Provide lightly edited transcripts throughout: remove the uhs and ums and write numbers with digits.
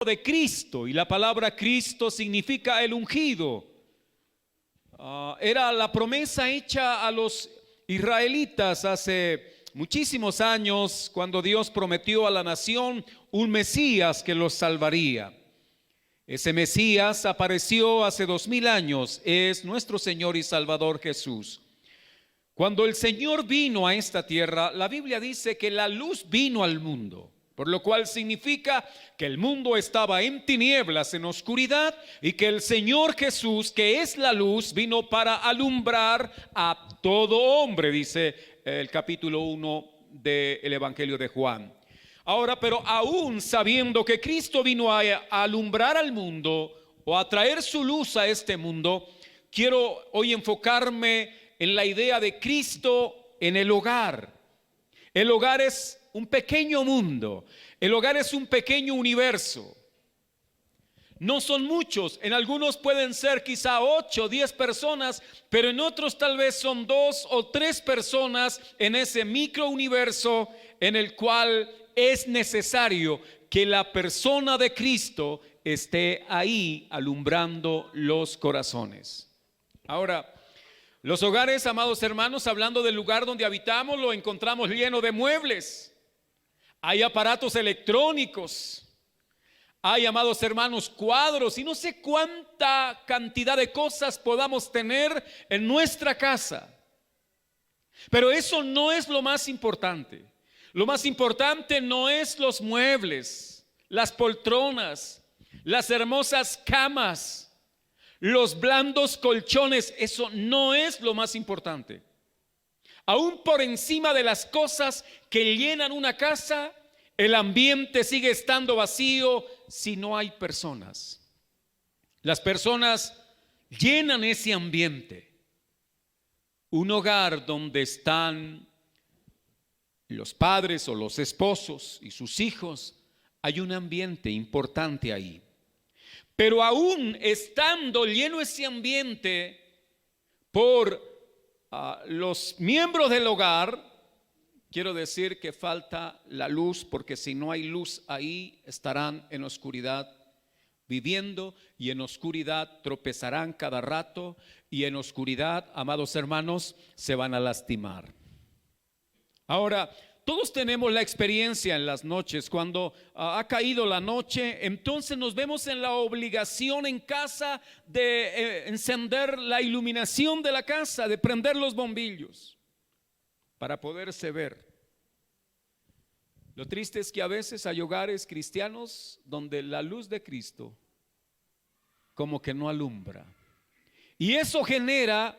de Cristo, y la palabra Cristo significa el ungido. Era la promesa hecha a los israelitas hace muchísimos años, cuando Dios prometió a la nación un Mesías que los salvaría. Ese Mesías apareció hace 2000 años, es nuestro Señor y Salvador Jesús. Cuando el Señor vino a esta tierra, la Biblia dice que la luz vino al mundo, por lo cual significa que el mundo estaba en tinieblas, en oscuridad, y que el Señor Jesús, que es la luz, vino para alumbrar a todo hombre, dice el capítulo 1 del Evangelio de Juan. Ahora, pero aún sabiendo que Cristo vino a alumbrar al mundo o a traer su luz a este mundo, quiero hoy enfocarme en la idea de Cristo en el hogar. El hogar es un pequeño mundo, el hogar es un pequeño universo. No son muchos, en algunos pueden ser quizá 8 o 10 personas, pero en otros tal vez son 2 o 3 personas en ese microuniverso en el cual es necesario que la persona de Cristo esté ahí alumbrando los corazones. Ahora, los hogares, amados hermanos, hablando del lugar donde habitamos, lo encontramos lleno de muebles. Hay aparatos electrónicos. Hay, amados hermanos, cuadros y no sé cuánta cantidad de cosas podamos tener en nuestra casa. Pero eso no es lo más importante. Lo más importante no es los muebles, las poltronas, las hermosas camas, los blandos colchones. Eso no es lo más importante. Aún por encima de las cosas que llenan una casa, el ambiente sigue estando vacío si no hay personas. Las personas llenan ese ambiente. Un hogar donde están los padres o los esposos y sus hijos, hay un ambiente importante ahí. Pero aún estando lleno ese ambiente por los miembros del hogar, quiero decir que falta la luz, porque si no hay luz ahí, estarán en oscuridad viviendo, y en oscuridad tropezarán cada rato, y en oscuridad, amados hermanos, se van a lastimar. Ahora, todos tenemos la experiencia en las noches, cuando ha caído la noche, entonces nos vemos en la obligación en casa de encender la iluminación de la casa, de prender los bombillos para poderse ver. Lo triste es que a veces hay hogares cristianos donde la luz de Cristo como que no alumbra, y eso genera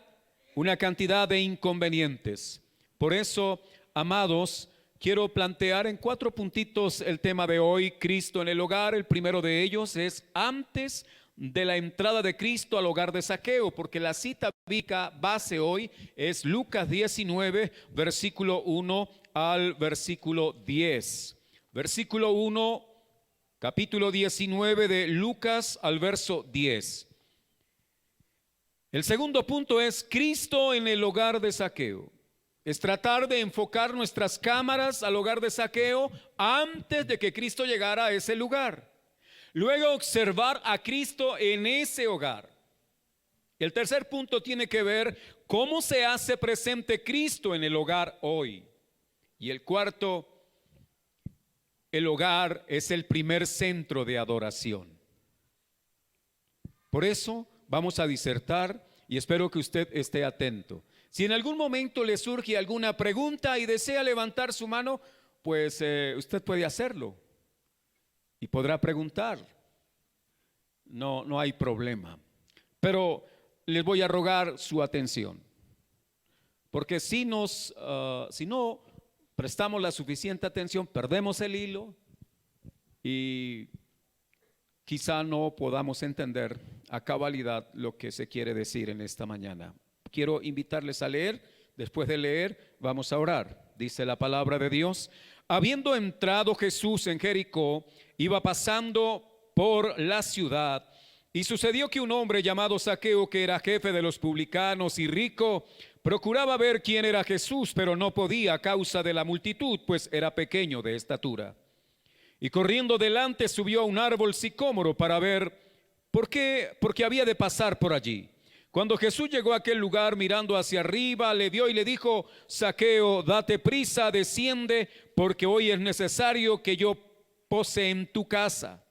una cantidad de inconvenientes. Por eso, amados, quiero plantear en 4 puntitos el tema de hoy: Cristo en el hogar. El primero de ellos es antes de la entrada de Cristo al hogar de Zaqueo, porque la cita bíblica base hoy es Lucas 19, versículo 1 al versículo 10. Versículo 1, capítulo 19 de Lucas al verso 10. El segundo punto es Cristo en el hogar de Zaqueo. Es tratar de enfocar nuestras cámaras al hogar de Zaqueo antes de que Cristo llegara a ese lugar. Luego observar a Cristo en ese hogar. El tercer punto tiene que ver cómo se hace presente Cristo en el hogar hoy. Y el cuarto, el hogar es el primer centro de adoración. Por eso vamos a disertar y espero que usted esté atento. Si en algún momento le surge alguna pregunta y desea levantar su mano, pues usted puede hacerlo y podrá preguntar. No hay problema. Pero les voy a rogar su atención, porque si no prestamos la suficiente atención, perdemos el hilo y quizá no podamos entender a cabalidad lo que se quiere decir en esta mañana. Quiero invitarles a leer. Después de leer, vamos a orar. Dice la palabra de Dios: habiendo entrado Jesús en Jericó, iba pasando por la ciudad, y sucedió que un hombre llamado Zaqueo, que era jefe de los publicanos y rico, procuraba ver quién era Jesús, pero no podía a causa de la multitud, pues era pequeño de estatura. Y corriendo delante subió a un árbol sicómoro para ver porque había de pasar por allí. Cuando Jesús llegó a aquel lugar, mirando hacia arriba, le vio y le dijo: Zaqueo, date prisa, desciende, porque hoy es necesario que yo pose en tu casa.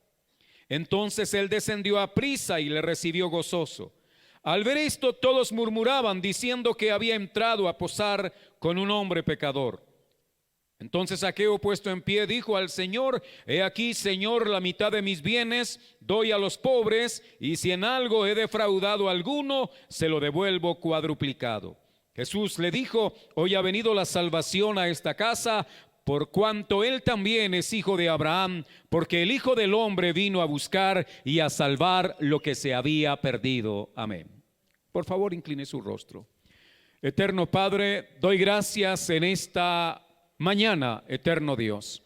Entonces él descendió a prisa y le recibió gozoso. Al ver esto, todos murmuraban, diciendo que había entrado a posar con un hombre pecador. Entonces Zaqueo, puesto en pie, dijo al Señor: He aquí, Señor, la mitad de mis bienes doy a los pobres, y si en algo he defraudado a alguno, se lo devuelvo cuadruplicado. Jesús le dijo: Hoy ha venido la salvación a esta casa, por cuanto él también es hijo de Abraham, porque el Hijo del Hombre vino a buscar y a salvar lo que se había perdido. Amén. Por favor, incline su rostro. Eterno Padre, doy gracias en esta mañana, eterno Dios,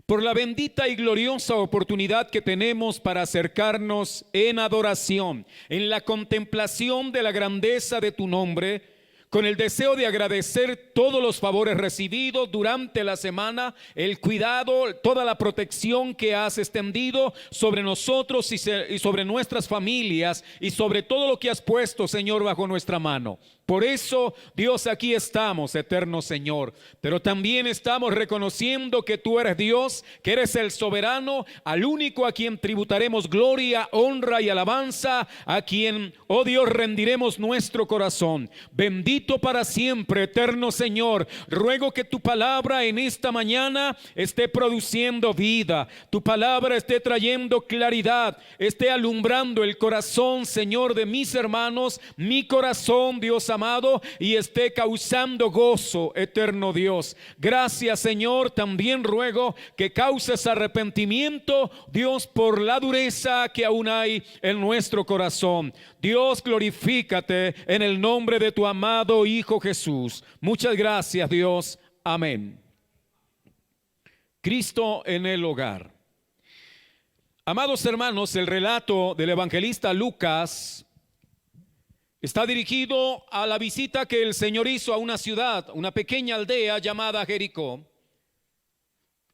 por la bendita y gloriosa oportunidad que tenemos para acercarnos en adoración, en la contemplación de la grandeza de tu nombre, con el deseo de agradecer todos los favores recibidos durante la semana, el cuidado, toda la protección que has extendido sobre nosotros y sobre nuestras familias, y sobre todo lo que has puesto, Señor, bajo nuestra mano. Por eso, Dios, aquí estamos, eterno Señor, pero también estamos reconociendo que tú eres Dios, que eres el soberano, al único a quien tributaremos gloria, honra y alabanza, a quien, oh Dios, rendiremos nuestro corazón. Bendito para siempre, eterno Señor. Ruego que tu palabra en esta mañana esté produciendo vida, tu palabra esté trayendo claridad, esté alumbrando el corazón, Señor, de mis hermanos, mi corazón, Dios amado, y esté causando gozo, eterno Dios. Gracias, Señor. También ruego que causes arrepentimiento, Dios, por la dureza que aún hay en nuestro corazón. Dios, glorifícate en el nombre de tu amado Hijo Jesús. Muchas gracias, Dios. Amén. Cristo en el hogar. Amados hermanos, el relato del evangelista Lucas está dirigido a la visita que el Señor hizo a una ciudad, una pequeña aldea llamada Jericó.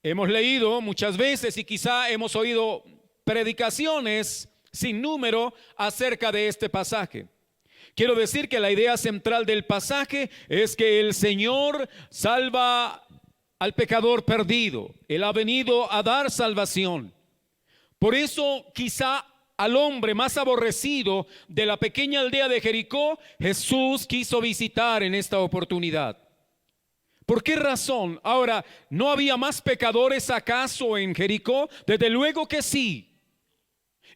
Hemos leído muchas veces y quizá hemos oído predicaciones sin número acerca de este pasaje. Quiero decir que la idea central del pasaje es que el Señor salva al pecador perdido. Él ha venido a dar salvación. Por eso quizá al hombre más aborrecido de la pequeña aldea de Jericó, Jesús quiso visitar en esta oportunidad. ¿Por qué razón? Ahora, ¿no había más pecadores acaso en Jericó? Desde luego que sí.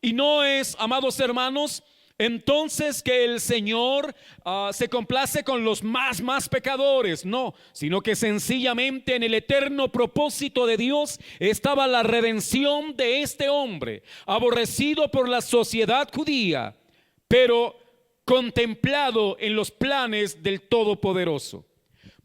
Y no es, amados hermanos, entonces que el Señor se complace con los más pecadores. No, sino que sencillamente en el eterno propósito de Dios estaba la redención de este hombre, aborrecido por la sociedad judía, pero contemplado en los planes del Todopoderoso.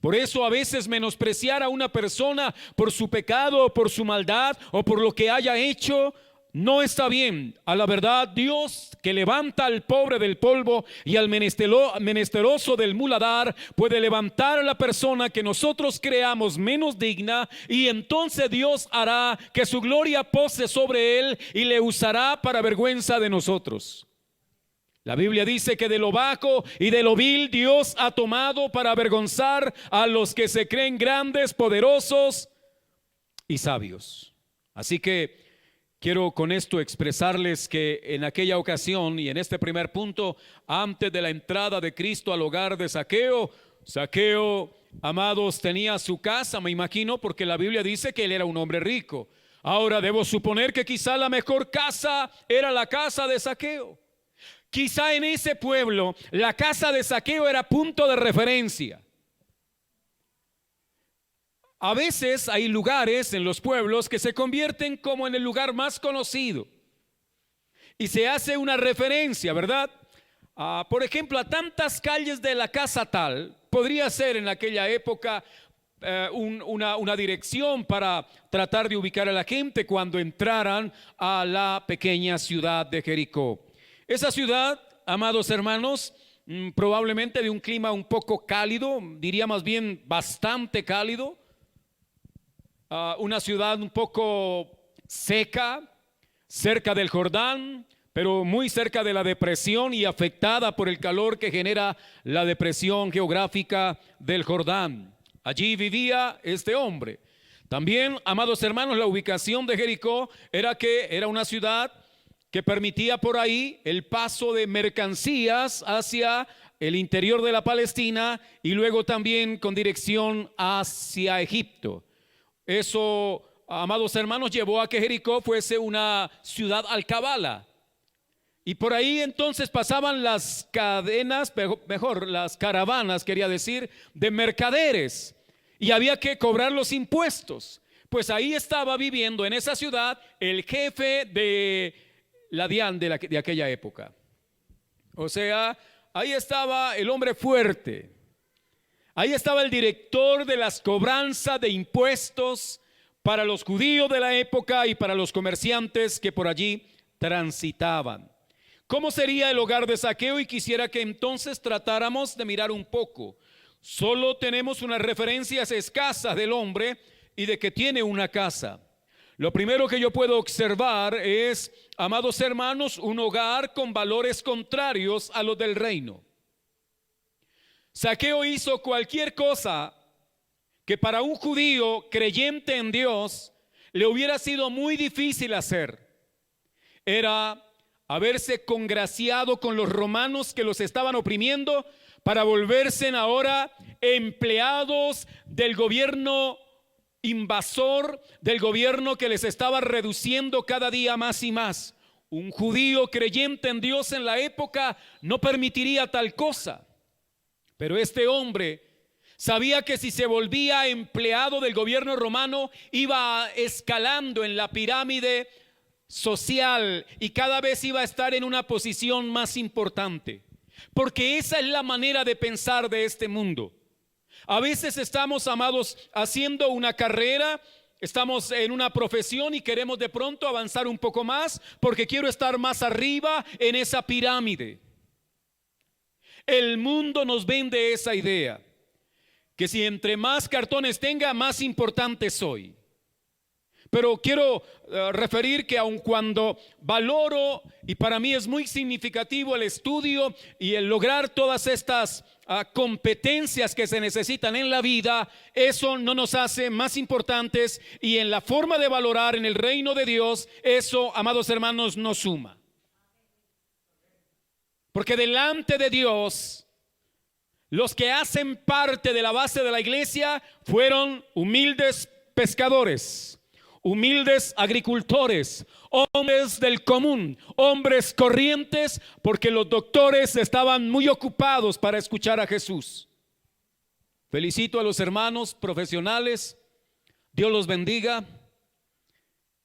Por eso a veces menospreciar a una persona por su pecado, por su maldad o por lo que haya hecho no está bien. A la verdad, Dios, que levanta al pobre del polvo y al menesteroso del muladar, puede levantar a la persona que nosotros creamos menos digna, y entonces Dios hará que su gloria pose sobre él y le usará para vergüenza de nosotros. La Biblia dice que de lo bajo y de lo vil Dios ha tomado para avergonzar a los que se creen grandes, poderosos y sabios. Así que quiero con esto expresarles que en aquella ocasión y en este primer punto, antes de la entrada de Cristo al hogar de Zaqueo, amados, tenía su casa, me imagino, porque la Biblia dice que él era un hombre rico. Ahora debo suponer que quizá la mejor casa era la casa de Zaqueo. Quizá en ese pueblo la casa de Zaqueo era punto de referencia. A veces hay lugares en los pueblos que se convierten como en el lugar más conocido y se hace una referencia, ¿verdad? Por ejemplo, a tantas calles de la casa tal, podría ser en aquella época una dirección para tratar de ubicar a la gente cuando entraran a la pequeña ciudad de Jericó. Esa ciudad, amados hermanos, probablemente de un clima un poco cálido, diría más bien bastante cálido. una ciudad un poco seca, cerca del Jordán, pero muy cerca de la depresión y afectada por el calor que genera la depresión geográfica del Jordán. Allí vivía este hombre. También, amados hermanos, la ubicación de Jericó era una ciudad que permitía por ahí el paso de mercancías hacia el interior de la Palestina y luego también con dirección hacia Egipto. Eso, amados hermanos, llevó a que Jericó fuese una ciudad alcabala. Y por ahí entonces pasaban las cadenas, las caravanas, quería decir, de mercaderes. Y había que cobrar los impuestos. Pues ahí estaba viviendo en esa ciudad el jefe de la DIAN de aquella época. O sea, ahí estaba el hombre fuerte. Ahí estaba el director de las cobranzas de impuestos para los judíos de la época y para los comerciantes que por allí transitaban. ¿Cómo sería el hogar de Zaqueo? Y quisiera que entonces tratáramos de mirar un poco. Solo tenemos unas referencias escasas del hombre y de que tiene una casa. Lo primero que yo puedo observar es, amados hermanos, un hogar con valores contrarios a los del reino. Zaqueo hizo cualquier cosa que para un judío creyente en Dios le hubiera sido muy difícil hacer. Era haberse congraciado con los romanos que los estaban oprimiendo para volverse ahora empleados del gobierno invasor, del gobierno que les estaba reduciendo cada día más y más. Un judío creyente en Dios en la época no permitiría tal cosa. Pero este hombre sabía que si se volvía empleado del gobierno romano, iba escalando en la pirámide social y cada vez iba a estar en una posición más importante. Porque esa es la manera de pensar de este mundo. A veces estamos, amados, haciendo una carrera, estamos en una profesión y queremos de pronto avanzar un poco más porque quiero estar más arriba en esa pirámide. El mundo nos vende esa idea, que si entre más cartones tenga, más importante soy. Pero quiero referir que aun cuando valoro, y para mí es muy significativo el estudio y el lograr todas estas competencias que se necesitan en la vida, eso no nos hace más importantes, y en la forma de valorar en el reino de Dios, eso, amados hermanos, no suma. Porque delante de Dios, los que hacen parte de la base de la iglesia fueron humildes pescadores, humildes agricultores, hombres del común, hombres corrientes, porque los doctores estaban muy ocupados para escuchar a Jesús. Felicito a los hermanos profesionales, Dios los bendiga,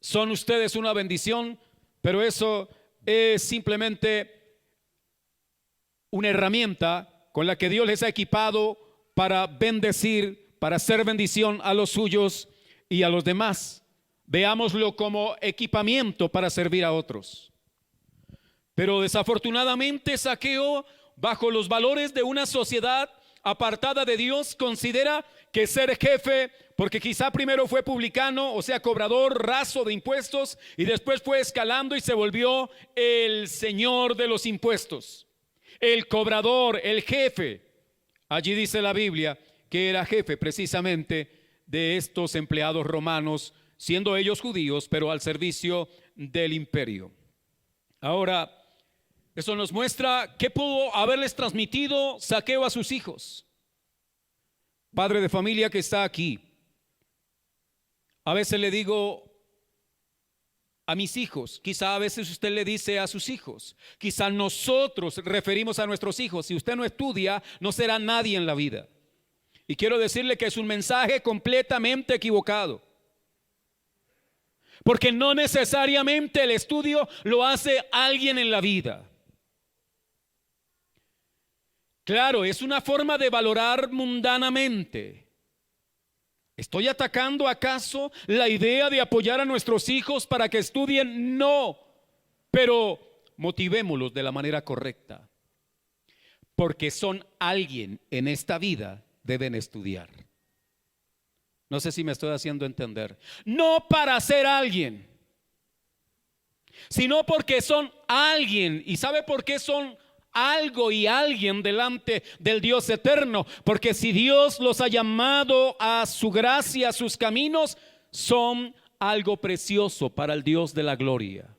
son ustedes una bendición, pero eso es simplemente una herramienta con la que Dios les ha equipado para bendecir, para hacer bendición a los suyos y a los demás. Veámoslo como equipamiento para servir a otros. Pero desafortunadamente Zaqueo, bajo los valores de una sociedad apartada de Dios, considera que ser jefe, porque quizá primero fue publicano, o sea, cobrador raso de impuestos, y después fue escalando y se volvió el señor de los impuestos, el cobrador, el jefe. Allí dice la Biblia que era jefe precisamente de estos empleados romanos, siendo ellos judíos, pero al servicio del imperio. Ahora, eso nos muestra qué pudo haberles transmitido Zaqueo a sus hijos. Padre de familia que está aquí, a veces le digo a mis hijos, quizá a veces usted le dice a sus hijos, quizá nosotros referimos a nuestros hijos: si usted no estudia, no será nadie en la vida. Y quiero decirle que es un mensaje completamente equivocado, porque no necesariamente el estudio lo hace alguien en la vida. Claro, es una forma de valorar mundanamente. ¿Estoy atacando acaso la idea de apoyar a nuestros hijos para que estudien? No, pero motivémoslos de la manera correcta, porque son alguien en esta vida, deben estudiar. No sé si me estoy haciendo entender. No para ser alguien, sino porque son alguien. ¿Y sabe por qué son algo y alguien delante del Dios eterno? Porque si Dios los ha llamado a su gracia, a sus caminos, son algo precioso para el Dios de la gloria.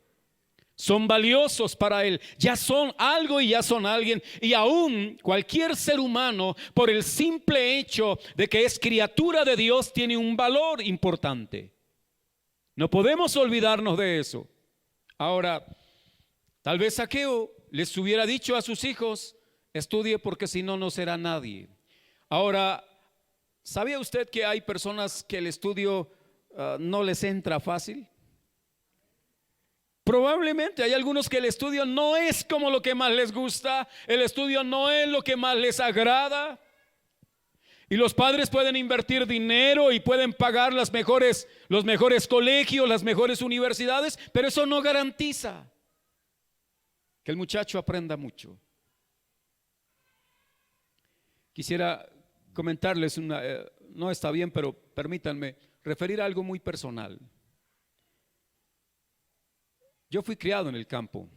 Son valiosos para Él, ya son algo y ya son alguien. Y aún cualquier ser humano, por el simple hecho de que es criatura de Dios, tiene un valor importante. No podemos olvidarnos de eso. Ahora, tal vez Zaqueo les hubiera dicho a sus hijos: estudie porque si no, no será nadie. Ahora, ¿sabía usted que hay personas que el estudio no les entra fácil? Probablemente hay algunos que el estudio no es como lo que más les gusta, el estudio no es lo que más les agrada. Y los padres pueden invertir dinero y pueden pagar los mejores colegios, las mejores universidades, pero eso no garantiza que el muchacho aprenda mucho. Quisiera comentarles no está bien, pero permítanme referir a algo muy personal. Yo fui criado en el campo.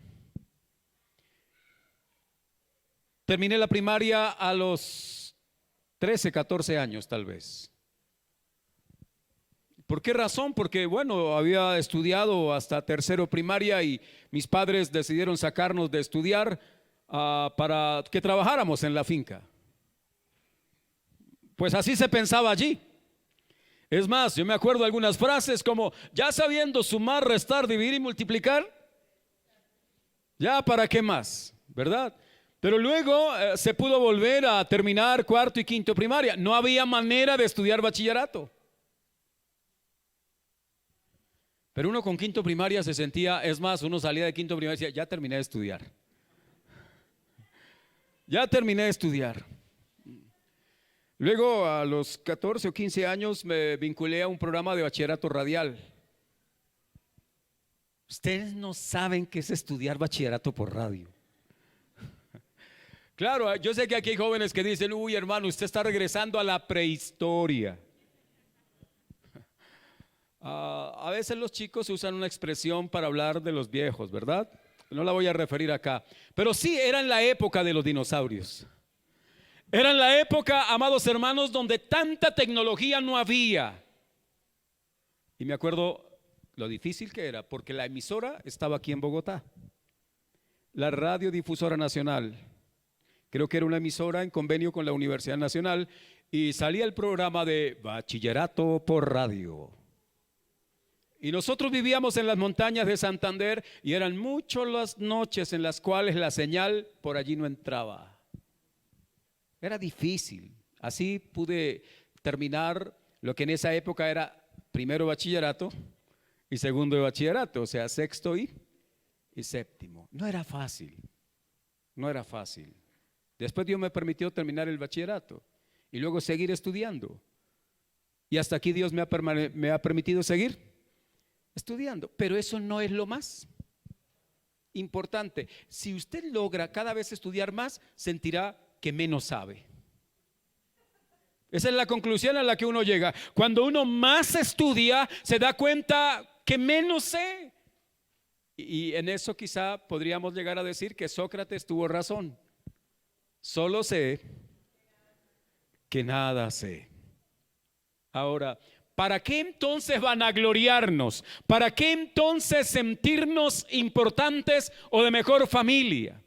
Terminé la primaria a los 13, 14 años tal vez. ¿Por qué razón? Porque bueno, había estudiado hasta tercero primaria y mis padres decidieron sacarnos de estudiar para que trabajáramos en la finca. Pues así se pensaba allí. Es más, yo me acuerdo algunas frases como: ya sabiendo sumar, restar, dividir y multiplicar, ya para qué más, ¿verdad? Pero luego se pudo volver a terminar cuarto y quinto primaria. No había manera de estudiar bachillerato. Pero uno con quinto primaria se sentía, es más, uno salía de quinto primaria y decía: ya terminé de estudiar. Ya terminé de estudiar. Luego a los 14 o 15 años me vinculé a un programa de bachillerato radial. Ustedes no saben qué es estudiar bachillerato por radio. Claro, yo sé que aquí hay jóvenes que dicen: uy, hermano, usted está regresando a la prehistoria. A veces los chicos usan una expresión para hablar de los viejos, ¿verdad? No la voy a referir acá. Pero sí, era en la época de los dinosaurios. Era en la época, amados hermanos, donde tanta tecnología no había. Y me acuerdo lo difícil que era, porque la emisora estaba aquí en Bogotá, la Radiodifusora Nacional. Creo que era una emisora en convenio con la Universidad Nacional, y salía el programa de bachillerato por radio. Y nosotros vivíamos en las montañas de Santander y eran muchas las noches en las cuales la señal por allí no entraba. Era difícil. Así pude terminar lo que en esa época era primero bachillerato y segundo de bachillerato, o sea, sexto y séptimo. No era fácil, no era fácil. Después Dios me permitió terminar el bachillerato y luego seguir estudiando. Y hasta aquí Dios me ha permitido seguir estudiando. Pero eso no es lo más importante. Si usted logra cada vez estudiar más, sentirá que menos sabe. Esa es la conclusión a la que uno llega. Cuando uno más estudia, se da cuenta que menos sé. Y en eso quizá podríamos llegar a decir que Sócrates tuvo razón. Solo sé que nada sé. Ahora, ¿para qué entonces vanagloriarnos? ¿Para qué entonces sentirnos importantes o de mejor familia?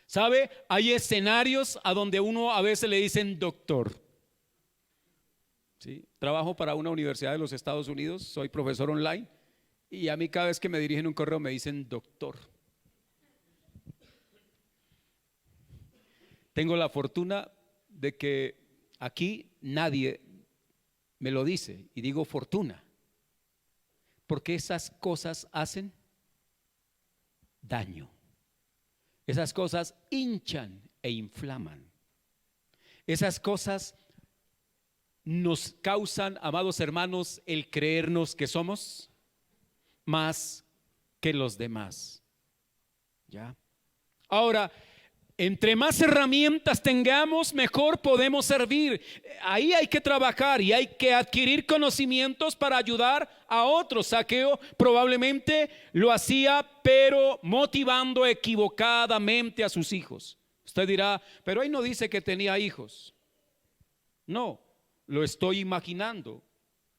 ¿Sabe? Hay escenarios a donde uno a veces le dicen doctor. ¿Sí? Trabajo para una universidad de los Estados Unidos, soy profesor online y a mí cada vez que me dirigen un correo me dicen doctor. Tengo la fortuna de que aquí nadie me lo dice y digo fortuna, porque esas cosas hacen daño. Esas cosas hinchan e inflaman. Esas cosas nos causan, amados hermanos, el creernos que somos más que los demás. ¿Ya? Ahora, Entre más herramientas tengamos, mejor podemos servir. Ahí hay que trabajar y hay que adquirir conocimientos para ayudar a otros. Zaqueo probablemente lo hacía, pero motivando equivocadamente a sus hijos. Usted dirá, pero ahí no dice que tenía hijos. No, lo estoy imaginando.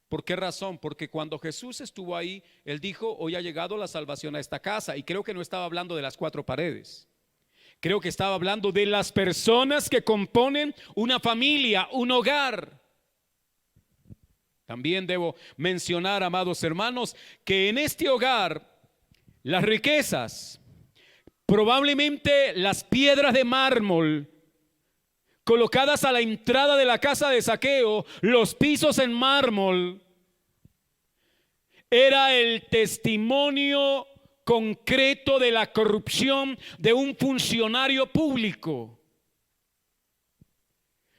¿Por qué razón? Porque cuando Jesús estuvo ahí, Él dijo, hoy ha llegado la salvación a esta casa. Y creo que no estaba hablando de las cuatro paredes. Creo que estaba hablando de las personas que componen una familia, un hogar. También debo mencionar, amados hermanos, que en este hogar las riquezas, probablemente las piedras de mármol colocadas a la entrada de la casa de Zaqueo, los pisos en mármol, era el testimonio concreto de la corrupción de un funcionario público.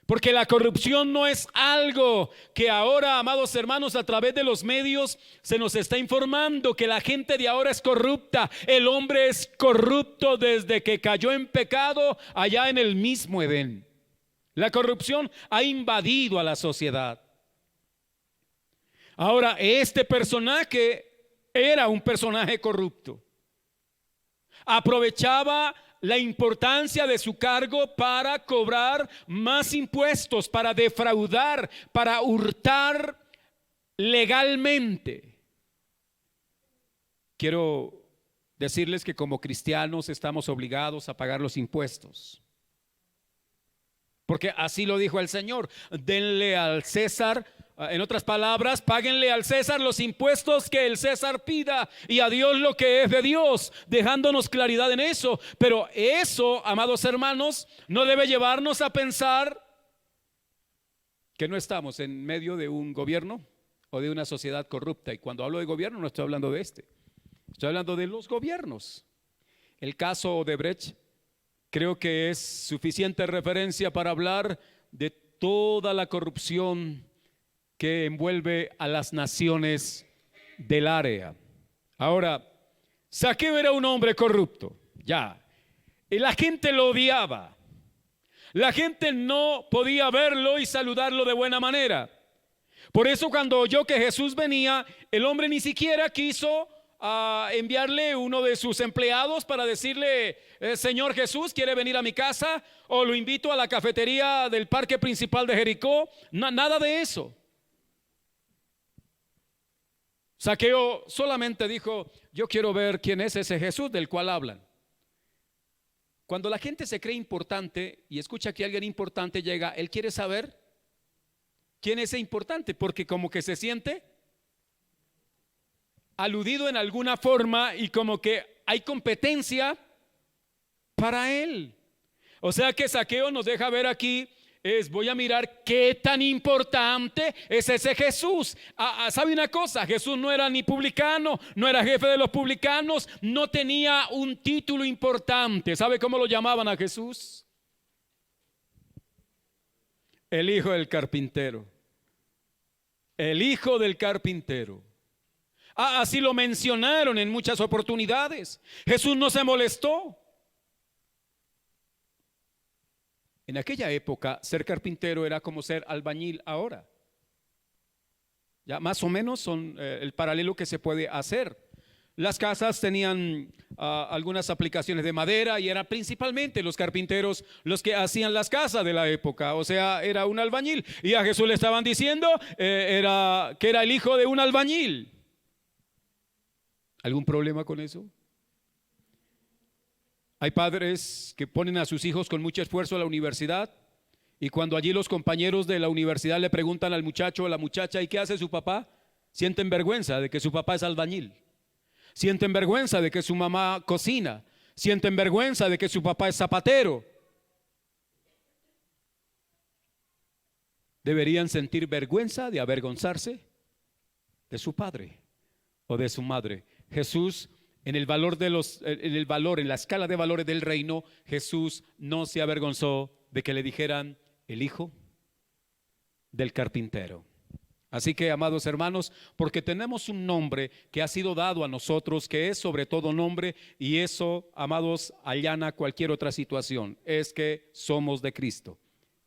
Porque la corrupción no es algo que ahora, amados hermanos, a través de los medios se nos está informando que la gente de ahora es corrupta. El hombre es corrupto desde que cayó en pecado allá en el mismo Edén. La corrupción ha invadido a la sociedad. Ahora, este personaje era un personaje corrupto. Aprovechaba la importancia de su cargo para cobrar más impuestos, para defraudar, para hurtar legalmente. Quiero decirles que como cristianos estamos obligados a pagar los impuestos. Porque así lo dijo el Señor, denle al César, en otras palabras, páguenle al César los impuestos que el César pida y a Dios lo que es de Dios, dejándonos claridad en eso. Pero eso, amados hermanos, no debe llevarnos a pensar que no estamos en medio de un gobierno o de una sociedad corrupta. Y cuando hablo de gobierno no estoy hablando de este, estoy hablando de los gobiernos. El caso Odebrecht creo que es suficiente referencia para hablar de toda la corrupción que envuelve a las naciones del área. Ahora, Zaqueo era un hombre corrupto, ya, y la gente lo odiaba. La gente no podía verlo y saludarlo de buena manera. Por eso cuando oyó que Jesús venía, el hombre ni siquiera quiso enviarle uno de sus empleados para decirle, Señor Jesús, ¿quiere venir a mi casa? O lo invito a la cafetería del parque principal de Jericó. Nada de eso. Zaqueo solamente dijo, yo quiero ver quién es ese Jesús del cual hablan. Cuando la gente se cree importante y escucha que alguien importante llega, él quiere saber quién es ese importante, porque como que se siente aludido en alguna forma y como que hay competencia para él. O sea que Zaqueo nos deja ver aquí voy a mirar qué tan importante es ese Jesús. ¿Sabe una cosa? Jesús no era ni publicano, no era jefe de los publicanos, no tenía un título importante. ¿Sabe cómo lo llamaban a Jesús? El hijo del carpintero. El hijo del carpintero. Así lo mencionaron en muchas oportunidades. Jesús no se molestó. En aquella época, ser carpintero era como ser albañil ahora. Ya más o menos son el paralelo que se puede hacer. Las casas tenían algunas aplicaciones de madera y eran principalmente los carpinteros los que hacían las casas de la época. O sea, era un albañil. Y a Jesús le estaban diciendo que era el hijo de un albañil. ¿Algún problema con eso? Hay padres que ponen a sus hijos con mucho esfuerzo a la universidad y cuando allí los compañeros de la universidad le preguntan al muchacho o a la muchacha ¿y qué hace su papá? Sienten vergüenza de que su papá es albañil, sienten vergüenza de que su mamá cocina, sienten vergüenza de que su papá es zapatero. Deberían sentir vergüenza de avergonzarse de su padre o de su madre. Jesús en el valor en la escala de valores del reino, Jesús no se avergonzó de que le dijeran el hijo del carpintero. Así que, amados hermanos, porque tenemos un nombre que ha sido dado a nosotros, que es sobre todo nombre, y eso, amados, allana cualquier otra situación, es que somos de Cristo,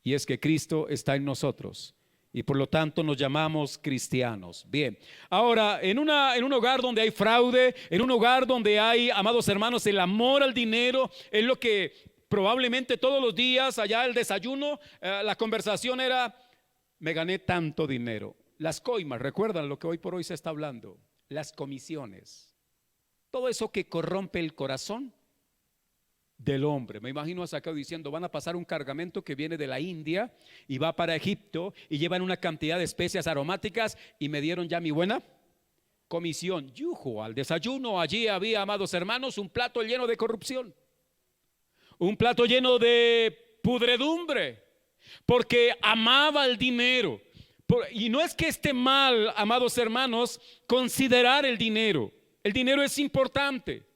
y es que Cristo está en nosotros, y por lo tanto nos llamamos cristianos. Bien, ahora, en un hogar donde hay fraude, en un hogar donde hay, amados hermanos, el amor al dinero, es lo que probablemente todos los días, allá el desayuno, la conversación era: me gané tanto dinero. Las coimas, recuerdan lo que hoy por hoy se está hablando, las comisiones, todo eso que corrompe el corazón del hombre. Me imagino a Zaqueo diciendo: van a pasar un cargamento que viene de la India y va para Egipto y llevan una cantidad de especias aromáticas y me dieron ya mi buena comisión. Yujo, al desayuno allí había, amados hermanos, un plato lleno de corrupción, un plato lleno de pudredumbre, porque amaba el dinero. Y no es que esté mal, amados hermanos, considerar el dinero. El dinero es importante,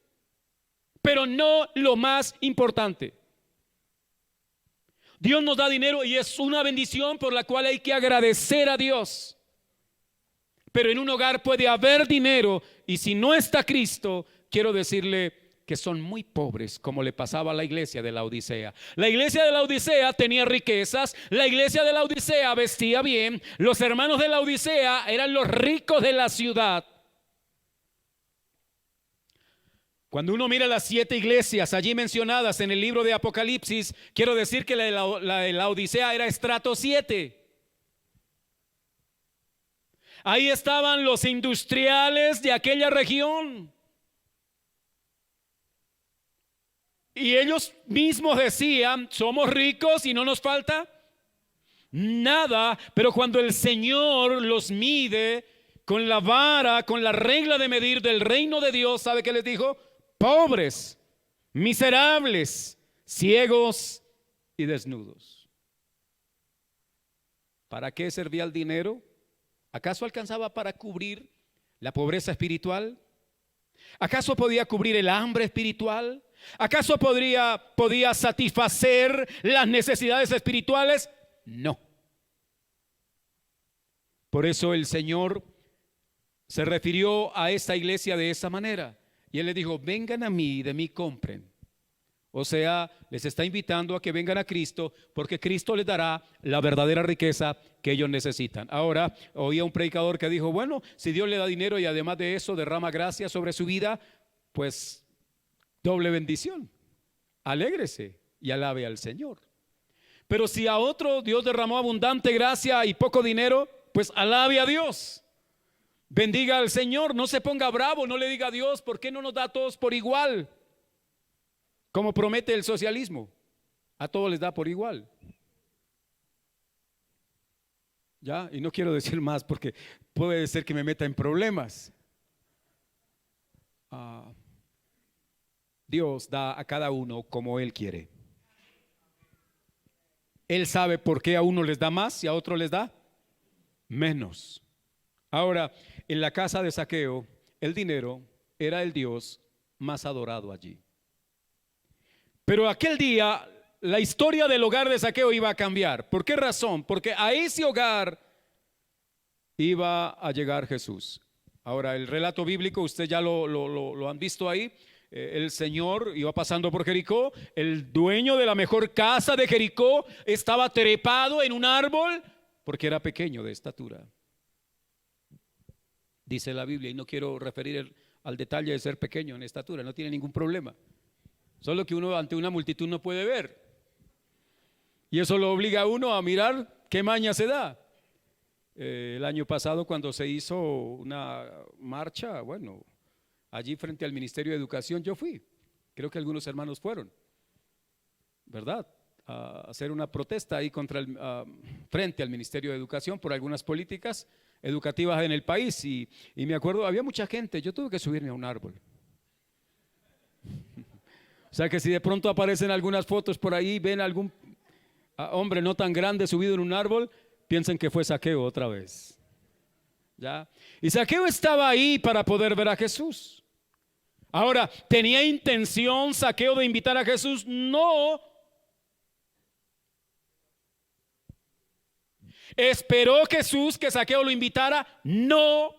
pero no lo más importante. Dios nos da dinero y es una bendición por la cual hay que agradecer a Dios. Pero en un hogar puede haber dinero y si no está Cristo, quiero decirle que son muy pobres, como le pasaba a la iglesia de la Odisea. La iglesia de la Odisea tenía riquezas, la iglesia de la Odisea vestía bien, los hermanos de la Odisea eran los ricos de la ciudad. Cuando uno mira las 7 iglesias allí mencionadas en el libro de Apocalipsis, quiero decir que la de la Odisea era estrato 7. Ahí estaban los industriales de aquella región. Y ellos mismos decían: somos ricos y no nos falta nada. Pero cuando el Señor los mide con la vara, con la regla de medir del reino de Dios, ¿sabe qué les dijo? Pobres, miserables, ciegos y desnudos. ¿Para qué servía el dinero? ¿Acaso alcanzaba para cubrir la pobreza espiritual? ¿Acaso podía cubrir el hambre espiritual? ¿Acaso podía satisfacer las necesidades espirituales? No. Por eso el Señor se refirió a esta iglesia de esa manera. Y Él les dijo: vengan a mí y de mí compren. O sea, les está invitando a que vengan a Cristo, porque Cristo les dará la verdadera riqueza que ellos necesitan. Ahora, oía un predicador que dijo: bueno, si Dios le da dinero y además de eso derrama gracia sobre su vida, pues doble bendición. Alégrese y alabe al Señor. Pero si a otro Dios derramó abundante gracia y poco dinero, pues alabe a Dios. Bendiga al Señor, no se ponga bravo, no le diga a Dios: ¿por qué no nos da a todos por igual? Como promete el socialismo, a todos les da por igual. Ya, y no quiero decir más porque puede ser que me meta en problemas. Dios da a cada uno como Él quiere. Él sabe por qué a uno les da más y a otro les da menos. Ahora, en la casa de Zaqueo, el dinero era el Dios más adorado allí. Pero aquel día la historia del hogar de Zaqueo iba a cambiar. ¿Por qué razón? Porque a ese hogar iba a llegar Jesús. Ahora, el relato bíblico, usted ya lo han visto ahí. El Señor iba pasando por Jericó. El dueño de la mejor casa de Jericó estaba trepado en un árbol porque era pequeño de estatura. Dice la Biblia, y no quiero referir al detalle de ser pequeño en estatura, no tiene ningún problema. Solo que uno ante una multitud no puede ver. Y eso lo obliga a uno a mirar qué maña se da. El año pasado, cuando se hizo una marcha, bueno, allí frente al Ministerio de Educación yo fui. Creo que algunos hermanos fueron, ¿verdad? A hacer una protesta ahí frente al Ministerio de Educación por algunas políticas educativas en el país. Y me acuerdo, había mucha gente, yo tuve que subirme a un árbol. O sea que si de pronto aparecen algunas fotos por ahí, ven algún hombre no tan grande subido en un árbol, piensen que fue Zaqueo otra vez. ¿Ya? Y Zaqueo estaba ahí para poder ver a Jesús. Ahora, ¿tenía intención Zaqueo de invitar a Jesús? No. ¿Esperó Jesús que Zaqueo lo invitara? No,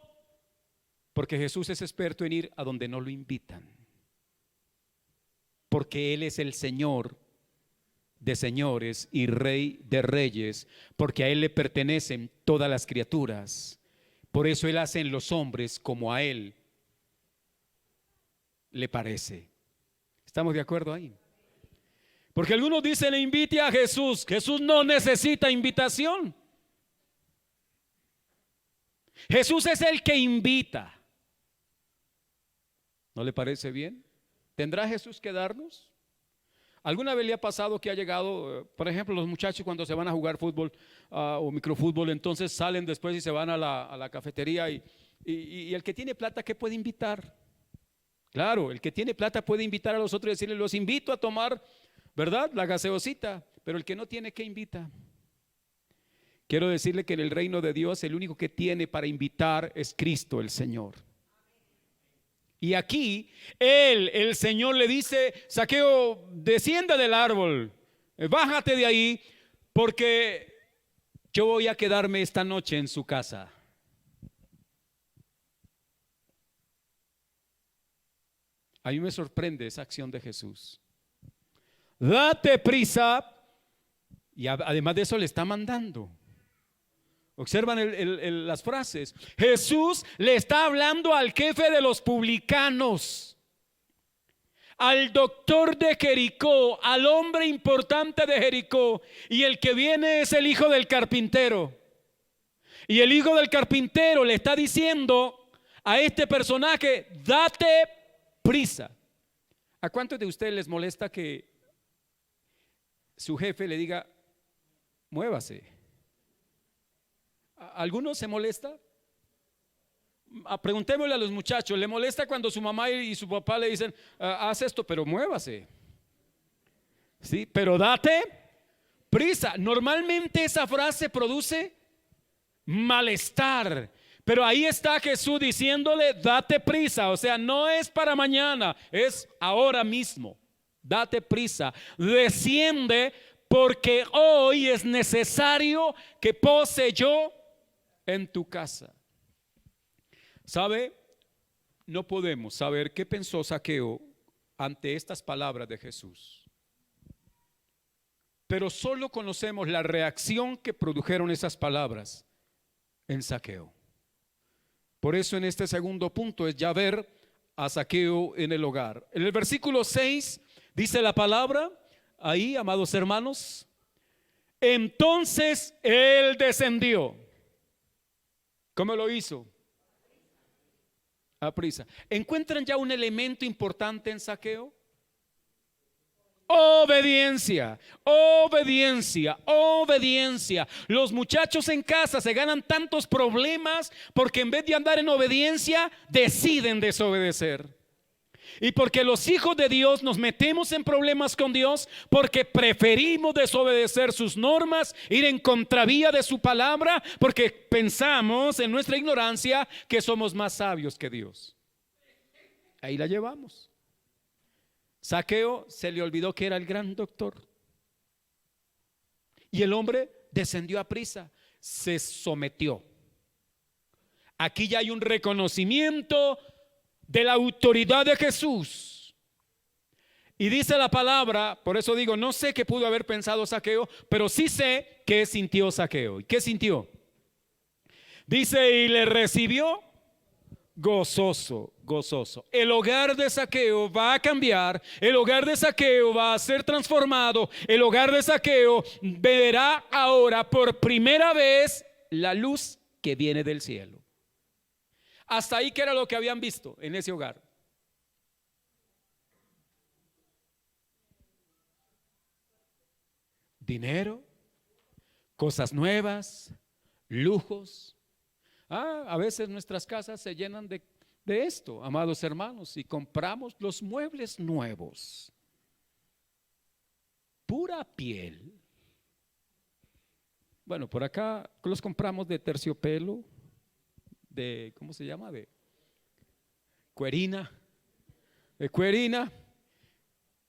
porque Jesús es experto en ir a donde no lo invitan, porque Él es el Señor de señores y Rey de reyes, porque a Él le pertenecen todas las criaturas. Por eso Él hace en los hombres como a Él le parece. ¿Estamos de acuerdo ahí? Porque algunos dicen: le invite a Jesús. Jesús no necesita invitación. Jesús es el que invita. ¿No le parece bien? ¿Tendrá Jesús que darnos? ¿Alguna vez le ha pasado que ha llegado, por ejemplo, los muchachos cuando se van a jugar fútbol o microfútbol, entonces salen después y se van a la cafetería y el que tiene plata, ¿qué puede invitar? Claro, el que tiene plata puede invitar a los otros y decirle: los invito a tomar, ¿verdad?, la gaseosita. Pero el que no tiene, ¿qué invita? Quiero decirle que en el reino de Dios el único que tiene para invitar es Cristo el Señor. Y aquí el Señor le dice: Zaqueo, descienda del árbol, bájate de ahí, porque yo voy a quedarme esta noche en su casa. A mí me sorprende esa acción de Jesús. Date prisa, y además de eso le está mandando. Observan las frases. Jesús le está hablando al jefe de los publicanos, al doctor de Jericó, al hombre importante de Jericó, y el que viene es el hijo del carpintero. Y el hijo del carpintero le está diciendo a este personaje: date prisa. ¿A cuántos de ustedes les molesta que su jefe le diga: muévase? ¿A algunos se molesta? Preguntémosle a los muchachos: ¿le molesta cuando su mamá y su papá le dicen: haz esto, pero muévase? Sí, pero date prisa. Normalmente esa frase produce malestar, pero ahí está Jesús diciéndole: date prisa. O sea, no es para mañana, es ahora mismo. Date prisa, desciende, porque hoy es necesario que pose yo en tu casa. ¿Sabe? No podemos saber qué pensó Zaqueo ante estas palabras de Jesús, pero solo conocemos la reacción que produjeron esas palabras en Zaqueo. Por eso en este segundo punto es ya ver a Zaqueo en el hogar. En el versículo 6 dice la palabra ahí, amados hermanos: entonces él descendió. ¿Cómo lo hizo? A prisa. ¿Encuentran ya un elemento importante en Zaqueo? Obediencia, obediencia, obediencia. Los muchachos en casa se ganan tantos problemas porque en vez de andar en obediencia deciden desobedecer. Y porque los hijos de Dios nos metemos en problemas con Dios porque preferimos desobedecer sus normas, ir en contravía de su palabra, porque pensamos en nuestra ignorancia que somos más sabios que Dios. Ahí la llevamos. Zaqueo se le olvidó que era el gran doctor, y el hombre descendió a prisa, se sometió. Aquí ya hay un reconocimiento de la autoridad de Jesús. Y dice la palabra, por eso digo, no sé qué pudo haber pensado Zaqueo, pero sí sé qué sintió Zaqueo. ¿Y qué sintió? Dice: y le recibió gozoso, gozoso. El hogar de Zaqueo va a cambiar, el hogar de Zaqueo va a ser transformado, el hogar de Zaqueo verá ahora por primera vez la luz que viene del cielo. Hasta ahí, ¿qué era lo que habían visto en ese hogar? Dinero, cosas nuevas, lujos. A veces nuestras casas se llenan de esto, amados hermanos, y compramos los muebles nuevos, pura piel. Bueno, por acá los compramos de terciopelo, de, ¿cómo se llama? De cuerina,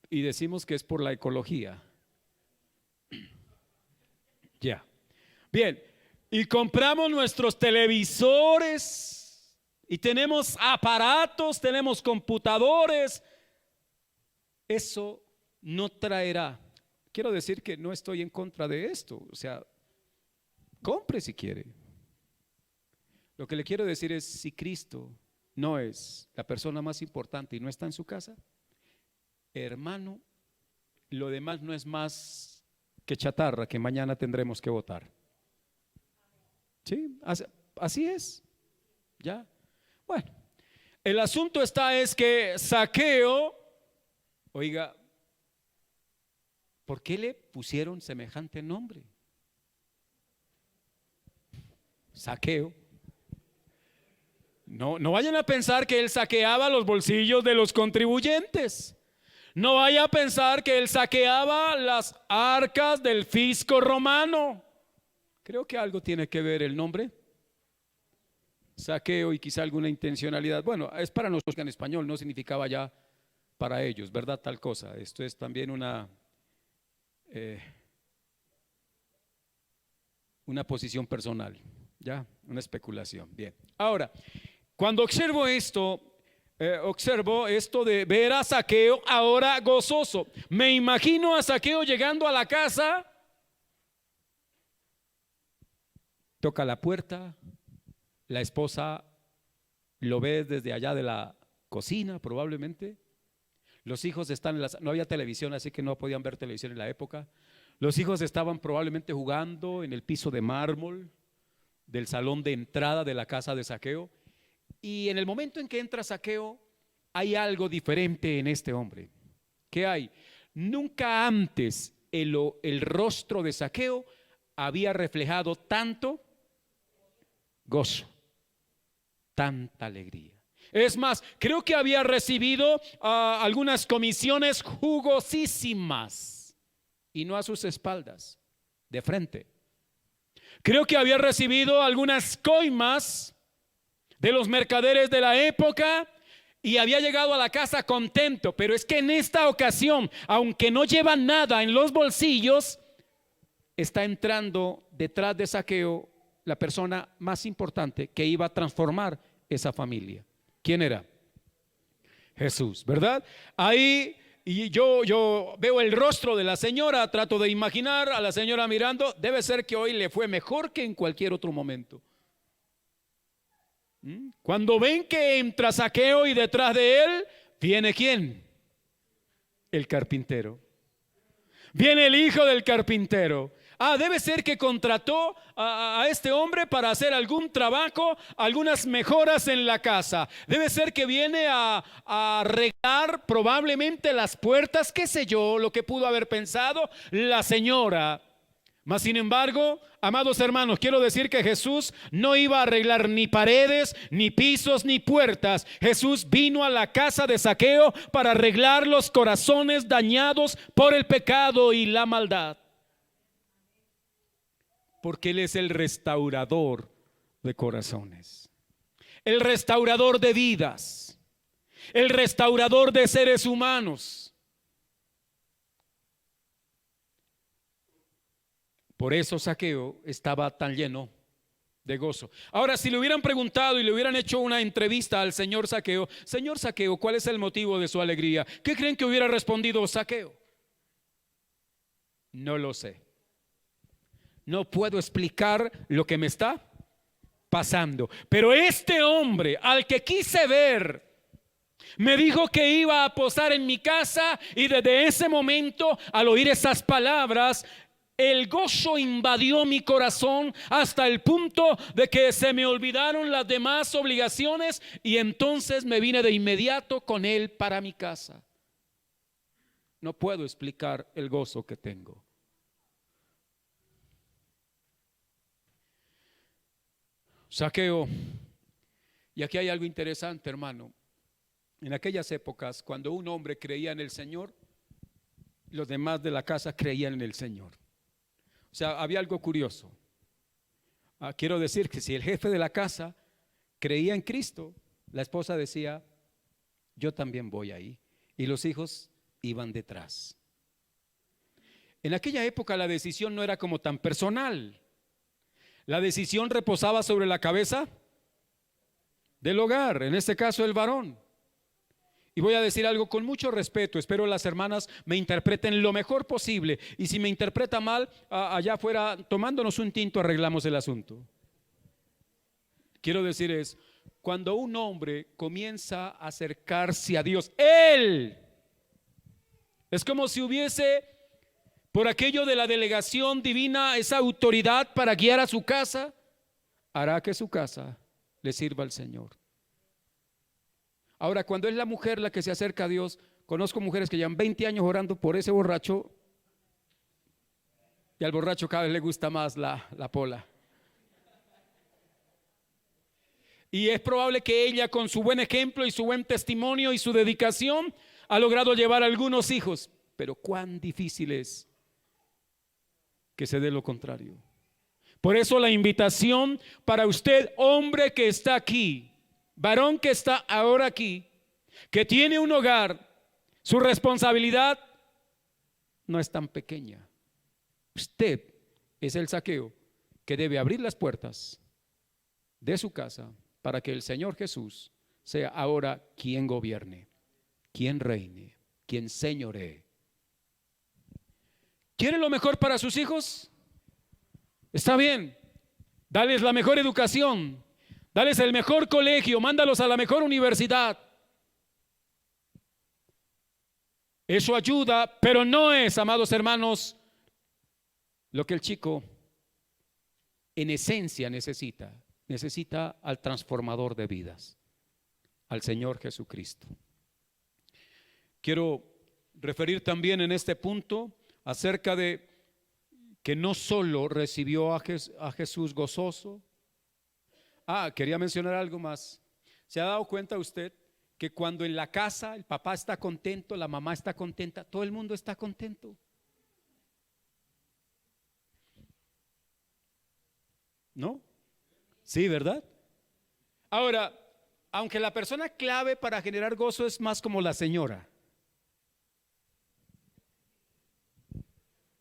y decimos que es por la ecología. Ya. Bien, y compramos nuestros televisores y tenemos aparatos, tenemos computadores, eso no traerá. Quiero decir que no estoy en contra de esto, o sea, compre si quiere. Lo que le quiero decir es, si Cristo no es la persona más importante y no está en su casa, hermano, lo demás no es más que chatarra que mañana tendremos que votar. Sí, así es. Ya. Bueno, el asunto es que Zaqueo, oiga, ¿por qué le pusieron semejante nombre? Zaqueo. No vayan a pensar que él saqueaba los bolsillos de los contribuyentes. No vaya a pensar que él saqueaba las arcas del fisco romano. Creo que algo tiene que ver el nombre. Saqueo y quizá alguna intencionalidad. Bueno, es para nosotros que en español no significaba ya para ellos, ¿verdad? Tal cosa. Esto es también una posición personal, ¿ya? Una especulación. Bien. Ahora, cuando observo esto de ver a Zaqueo ahora gozoso. Me imagino a Zaqueo llegando a la casa, toca la puerta, la esposa lo ve desde allá de la cocina probablemente. Los hijos están no había televisión, así que no podían ver televisión en la época. Los hijos estaban probablemente jugando en el piso de mármol del salón de entrada de la casa de Zaqueo. Y en el momento en que entra Zaqueo, hay algo diferente en este hombre. ¿Qué hay? Nunca antes el rostro de Zaqueo había reflejado tanto gozo, tanta alegría. Es más, creo que había recibido algunas comisiones jugosísimas y no a sus espaldas, de frente. Creo que había recibido algunas coimas de los mercaderes de la época y había llegado a la casa contento. Pero es que en esta ocasión, aunque no lleva nada en los bolsillos, está entrando detrás de Zaqueo la persona más importante que iba a transformar esa familia. ¿Quién era? Jesús, ¿verdad? Ahí y yo veo el rostro de la señora, trato de imaginar a la señora mirando. Debe ser que hoy le fue mejor que en cualquier otro momento. Cuando ven que entra Zaqueo y detrás de él viene ¿quién? El carpintero. Viene el hijo del carpintero. Debe ser que contrató a este hombre para hacer algún trabajo, algunas mejoras en la casa. Debe ser que viene a arreglar probablemente las puertas, qué sé yo, lo que pudo haber pensado la señora. Mas sin embargo, amados hermanos, quiero decir que Jesús no iba a arreglar ni paredes, ni pisos, ni puertas. Jesús vino a la casa de Zaqueo para arreglar los corazones dañados por el pecado y la maldad. Porque Él es el restaurador de corazones, el restaurador de vidas, el restaurador de seres humanos. Por eso Zaqueo estaba tan lleno de gozo. Ahora, si le hubieran preguntado y le hubieran hecho una entrevista al señor Zaqueo, ¿cuál es el motivo de su alegría? ¿Qué creen que hubiera respondido Zaqueo? No lo sé. No puedo explicar lo que me está pasando. Pero este hombre al que quise ver me dijo que iba a posar en mi casa, y desde ese momento, al oír esas palabras, el gozo invadió mi corazón hasta el punto de que se me olvidaron las demás obligaciones, y entonces me vine de inmediato con él para mi casa. No puedo explicar el gozo que tengo. Zaqueo, y aquí hay algo interesante, hermano. En aquellas épocas, cuando un hombre creía en el Señor, los demás de la casa creían en el Señor. O sea, había algo curioso. Quiero decir que si el jefe de la casa creía en Cristo, la esposa decía, yo también voy ahí. Y los hijos iban detrás. En aquella época la decisión no era como tan personal. La decisión reposaba sobre la cabeza del hogar, en este caso el varón. Y voy a decir algo con mucho respeto, espero las hermanas me interpreten lo mejor posible, y si me interpreta mal, allá afuera tomándonos un tinto arreglamos el asunto. Quiero decir es, cuando un hombre comienza a acercarse a Dios, él es como si hubiese, por aquello de la delegación divina, esa autoridad para guiar a su casa, hará que su casa le sirva al Señor. Ahora, cuando es la mujer la que se acerca a Dios, conozco mujeres que llevan 20 años orando por ese borracho, y al borracho cada vez le gusta más la pola. Y es probable que ella, con su buen ejemplo y su buen testimonio y su dedicación, ha logrado llevar a algunos hijos, pero cuán difícil es que se dé lo contrario. Por eso la invitación para usted, hombre que está aquí, varón que está ahora aquí, que tiene un hogar, su responsabilidad no es tan pequeña. Usted es el Zaqueo que debe abrir las puertas de su casa para que el Señor Jesús sea ahora quien gobierne, quien reine, quien señoree. ¿Quiere lo mejor para sus hijos? Está bien, dales la mejor educación, dales el mejor colegio, mándalos a la mejor universidad. Eso ayuda, pero no es, amados hermanos, lo que el chico en esencia necesita. Necesita al transformador de vidas, al Señor Jesucristo. Quiero referir también en este punto acerca de que no solo recibió a Jesús gozoso. Quería mencionar algo más. ¿Se ha dado cuenta usted que cuando en la casa el papá está contento, la mamá está contenta, todo el mundo está contento? ¿No? Sí, ¿verdad? Ahora, aunque la persona clave para generar gozo es más como la señora.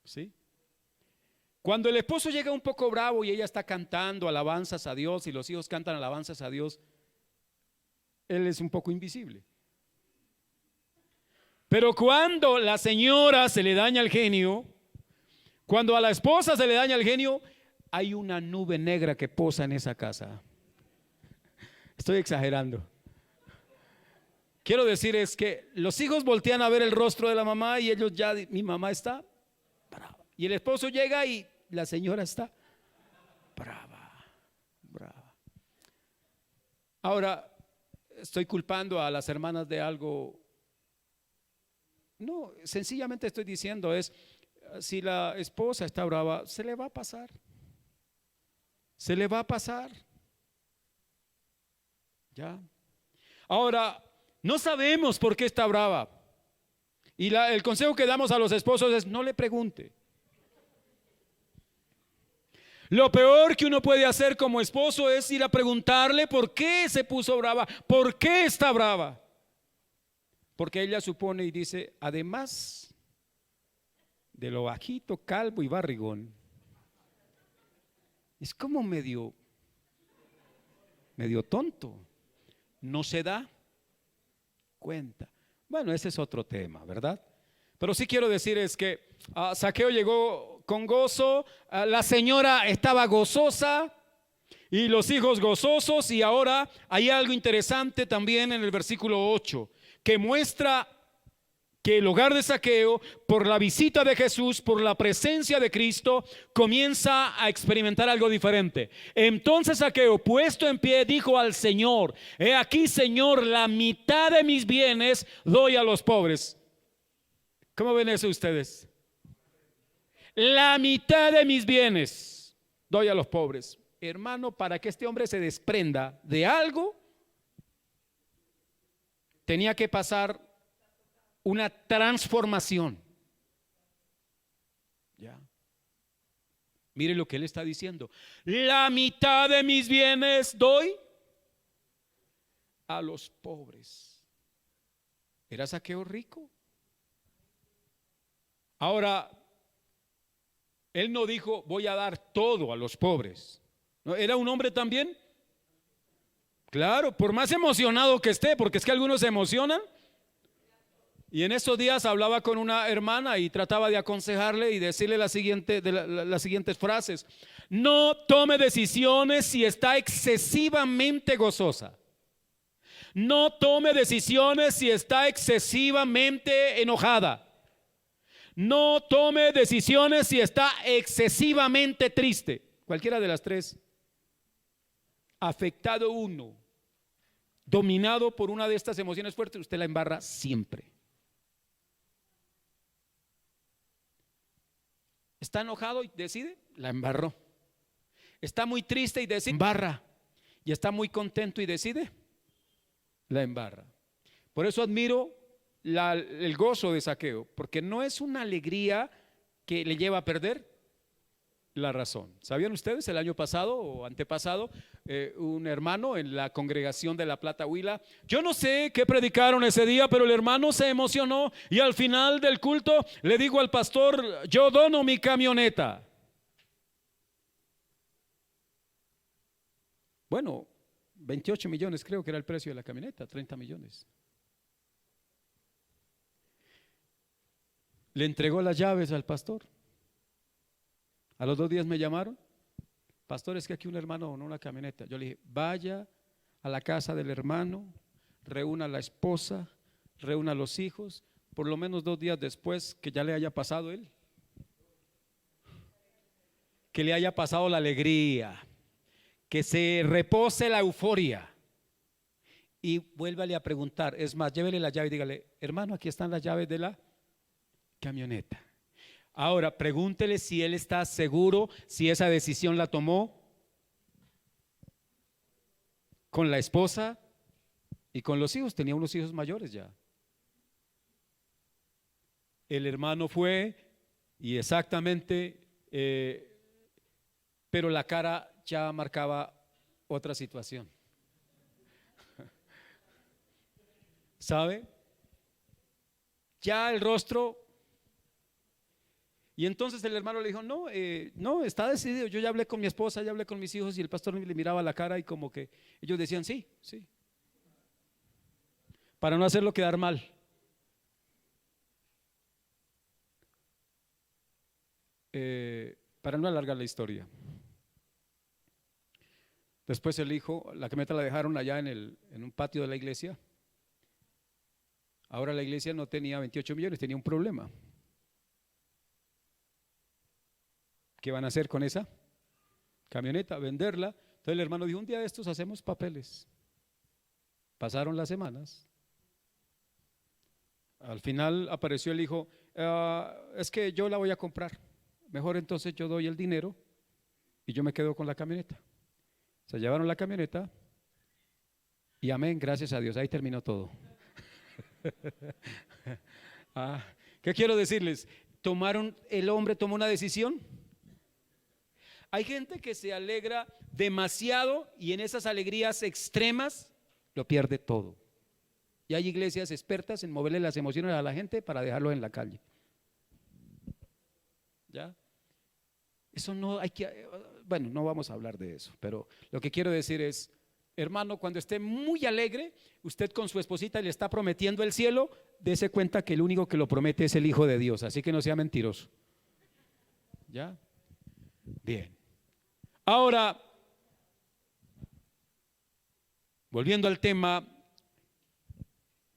¿Sí? Cuando el esposo llega un poco bravo y ella está cantando alabanzas a Dios y los hijos cantan alabanzas a Dios, él es un poco invisible. Pero cuando la señora se le daña el genio, cuando a la esposa se le daña el genio, hay una nube negra que posa en esa casa. Estoy exagerando. Quiero decir es que los hijos voltean a ver el rostro de la mamá y ellos ya, mi mamá está brava. Y el esposo llega y la señora está brava, brava. Ahora, estoy culpando a las hermanas de algo. No, sencillamente estoy diciendo es, si la esposa está brava, se le va a pasar. Se le va a pasar. Ya. Ahora, no sabemos por qué está brava. Y el consejo que damos a los esposos es: no le pregunte. Lo peor que uno puede hacer como esposo es ir a preguntarle por qué se puso brava, por qué está brava. Porque ella supone y dice, además de lo bajito, calvo y barrigón, es como medio tonto, no se da cuenta. Bueno, ese es otro tema, ¿verdad? Pero sí quiero decir es que Zaqueo llegó con gozo, la señora estaba gozosa y los hijos gozosos, y ahora hay algo interesante también en el versículo 8 que muestra que el hogar de Zaqueo, por la visita de Jesús, por la presencia de Cristo, comienza a experimentar algo diferente. Entonces Zaqueo, puesto en pie, dijo al Señor: he aquí, Señor, la mitad de mis bienes doy a los pobres. ¿Cómo ven eso ustedes? La mitad de mis bienes doy a los pobres. Hermano, para que este hombre se desprenda de algo, tenía que pasar una transformación. Ya. Mire lo que él está diciendo: la mitad de mis bienes doy a los pobres. ¿Era Zaqueo rico? Ahora, él no dijo voy a dar todo a los pobres. ¿No? ¿Era un hombre también? Claro, por más emocionado que esté, porque es que algunos se emocionan. Y en estos días hablaba con una hermana y trataba de aconsejarle y decirle las siguientes frases. No tome decisiones si está excesivamente gozosa. No tome decisiones si está excesivamente enojada. No tome decisiones si está excesivamente triste. Cualquiera de las tres. Afectado uno, dominado por una de estas emociones fuertes, usted la embarra siempre. Está enojado y decide, la embarró. Está muy triste y decide, embarra. Y está muy contento y decide, la embarra. Por eso admiro el gozo de Zaqueo, porque no es una alegría que le lleva a perder la razón. ¿Sabían ustedes el año pasado o antepasado, un hermano en la congregación de La Plata Huila, yo no sé qué predicaron ese día, pero el hermano se emocionó y al final del culto le digo al pastor, yo dono mi camioneta? Bueno, 28 millones creo que era el precio de la camioneta, 30 millones. Le entregó las llaves al pastor. A los 2 días me llamaron, pastor, es que aquí un hermano donó una camioneta. Yo le dije, vaya a la casa del hermano, reúna a la esposa, reúna a los hijos, por lo menos 2 días después que ya le haya pasado él, que le haya pasado la alegría, que se repose la euforia y vuélvale a preguntar. Es más, llévele la llave y dígale, hermano, aquí están las llaves de la camioneta. Ahora, pregúntele si él está seguro, si esa decisión la tomó con la esposa y con los hijos. Tenía unos hijos mayores ya. El hermano fue y exactamente, pero la cara ya marcaba otra situación. ¿Sabe? Ya el rostro. Y entonces el hermano le dijo, no, no, está decidido, yo ya hablé con mi esposa, ya hablé con mis hijos, y el pastor le miraba la cara y como que ellos decían, sí, sí, para no hacerlo quedar mal. Para no alargar la historia. Después el hijo, la camioneta la dejaron allá en un patio de la iglesia. Ahora la iglesia no tenía 28 millones, tenía un problema. ¿Qué van a hacer con esa camioneta? Venderla. Entonces el hermano dijo, un día de estos hacemos papeles. Pasaron las semanas. Al final apareció el hijo, es que yo la voy a comprar. Mejor entonces yo doy el dinero y yo me quedo con la camioneta. Se llevaron la camioneta y amén, gracias a Dios, ahí terminó todo. ¿Qué quiero decirles? El hombre tomó una decisión. Hay gente que se alegra demasiado y en esas alegrías extremas lo pierde todo. Y hay iglesias expertas en moverle las emociones a la gente para dejarlo en la calle. ¿Ya? Eso no hay que, bueno, no vamos a hablar de eso, pero lo que quiero decir es, hermano, cuando esté muy alegre, usted con su esposita le está prometiendo el cielo, dése cuenta que el único que lo promete es el Hijo de Dios, así que no sea mentiroso. ¿Ya? Bien. Ahora, volviendo al tema,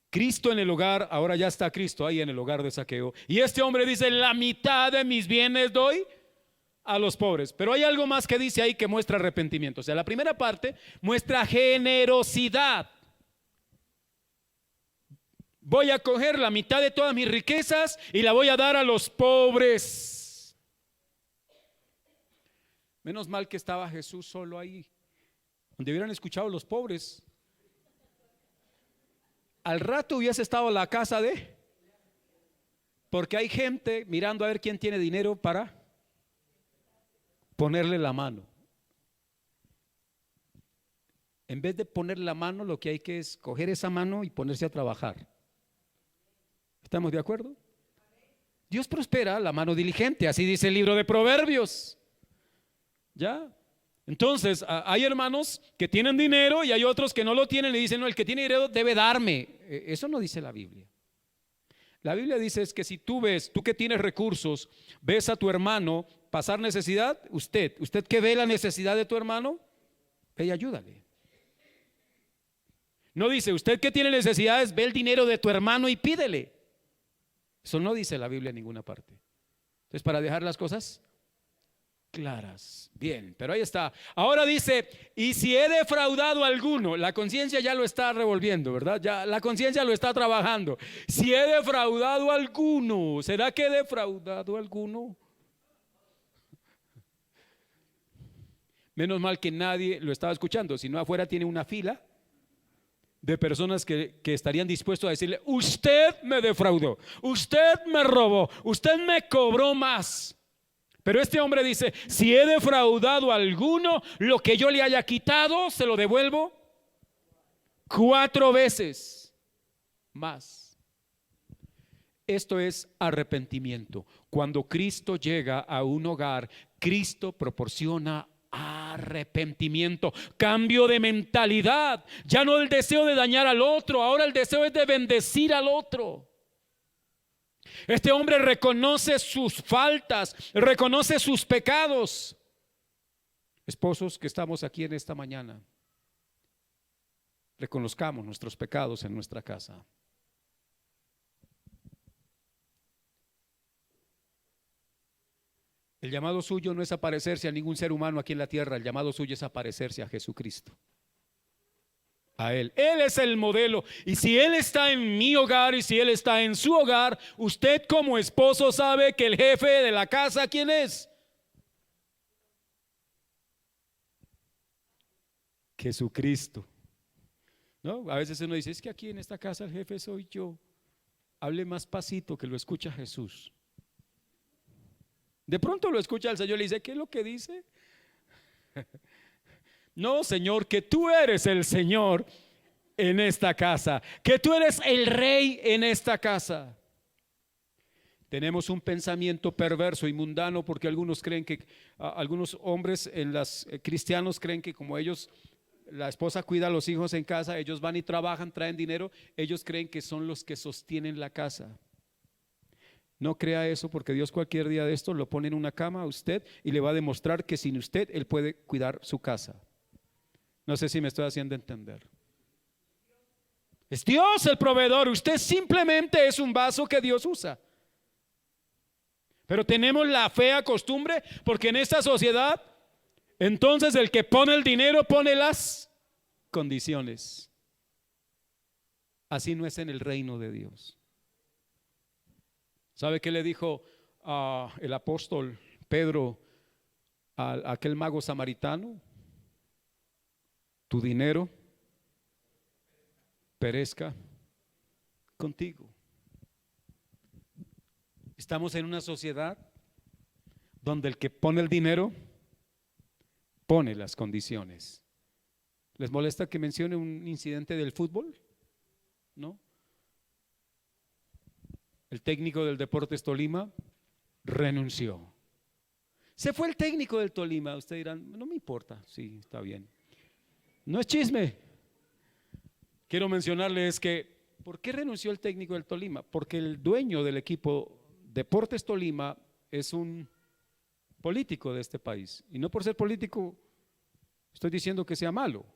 Cristo en el hogar, ahora ya está Cristo ahí en el hogar de Zaqueo. Y este hombre dice, la mitad de mis bienes doy a los pobres. Pero hay algo más que dice ahí que muestra arrepentimiento. O sea, la primera parte muestra generosidad. Voy a coger la mitad de todas mis riquezas y la voy a dar a los pobres. Menos mal que estaba Jesús solo ahí, donde hubieran escuchado los pobres. Al rato hubiese estado la casa porque hay gente mirando a ver quién tiene dinero para ponerle la mano. En vez de poner la mano, lo que hay que es coger esa mano y ponerse a trabajar. ¿Estamos de acuerdo? Dios prospera la mano diligente, así dice el libro de Proverbios. ¿Ya? Entonces, hay hermanos que tienen dinero y hay otros que no lo tienen y dicen, no, el que tiene dinero debe darme. Eso no dice la Biblia. La Biblia dice es que si tú ves, tú que tienes recursos, ves a tu hermano pasar necesidad, usted que ve la necesidad de tu hermano, ve y ayúdale. No dice, usted que tiene necesidades, ve el dinero de tu hermano y pídele. Eso no dice la Biblia en ninguna parte. Entonces, para dejar las cosas claras. Bien, pero ahí está. Ahora dice, y si he defraudado a alguno, la conciencia ya lo está revolviendo, ¿verdad? Ya la conciencia lo está trabajando. Si he defraudado a alguno, ¿será que he defraudado a alguno? Menos mal que nadie lo estaba escuchando, si no afuera tiene una fila de personas que estarían dispuestos a decirle, usted me defraudó, usted me robó, usted me cobró más. Pero este hombre dice, si he defraudado a alguno, lo que yo le haya quitado, se lo devuelvo 4 veces más. Esto es arrepentimiento. Cuando Cristo llega a un hogar, Cristo proporciona arrepentimiento, cambio de mentalidad. Ya no el deseo de dañar al otro, ahora el deseo es de bendecir al otro. Este hombre reconoce sus faltas, reconoce sus pecados. Esposos que estamos aquí en esta mañana, reconozcamos nuestros pecados en nuestra casa. El llamado suyo no es aparecerse a ningún ser humano aquí en la tierra, el llamado suyo es aparecerse a Jesucristo. A Él. Él es el modelo. Y si Él está en mi hogar y si Él está en su hogar, usted como esposo sabe que el jefe de la casa, ¿quién es? Jesucristo. ¿No? A veces uno dice, es que aquí en esta casa el jefe soy yo. Hable más pasito que lo escucha Jesús. De pronto lo escucha el Señor y le dice, ¿qué es lo que dice? No, Señor, que tú eres el Señor en esta casa, que tú eres el Rey en esta casa. Tenemos un pensamiento perverso y mundano porque algunos creen que, algunos hombres en las cristianos creen que como ellos, la esposa cuida a los hijos en casa, ellos van y trabajan, traen dinero, ellos creen que son los que sostienen la casa. No crea eso, porque Dios cualquier día de esto lo pone en una cama a usted y le va a demostrar que sin usted Él puede cuidar su casa. No sé si me estoy haciendo entender. Es Dios el proveedor, usted simplemente es un vaso que Dios usa. Pero tenemos la fea costumbre, porque en esta sociedad, entonces el que pone el dinero pone las condiciones. Así no es en el reino de Dios. ¿Sabe qué le dijo el apóstol Pedro a aquel mago samaritano? Tu dinero perezca contigo. Estamos en una sociedad donde el que pone el dinero pone las condiciones. ¿Les molesta que mencione un incidente del fútbol? ¿No? El técnico del Deportes Tolima renunció. Se fue el técnico del Tolima. Ustedes dirán, no me importa, sí, está bien. No es chisme. Quiero mencionarles que, ¿por qué renunció el técnico del Tolima? Porque el dueño del equipo Deportes Tolima es un político de este país. Y no por ser político estoy diciendo que sea malo.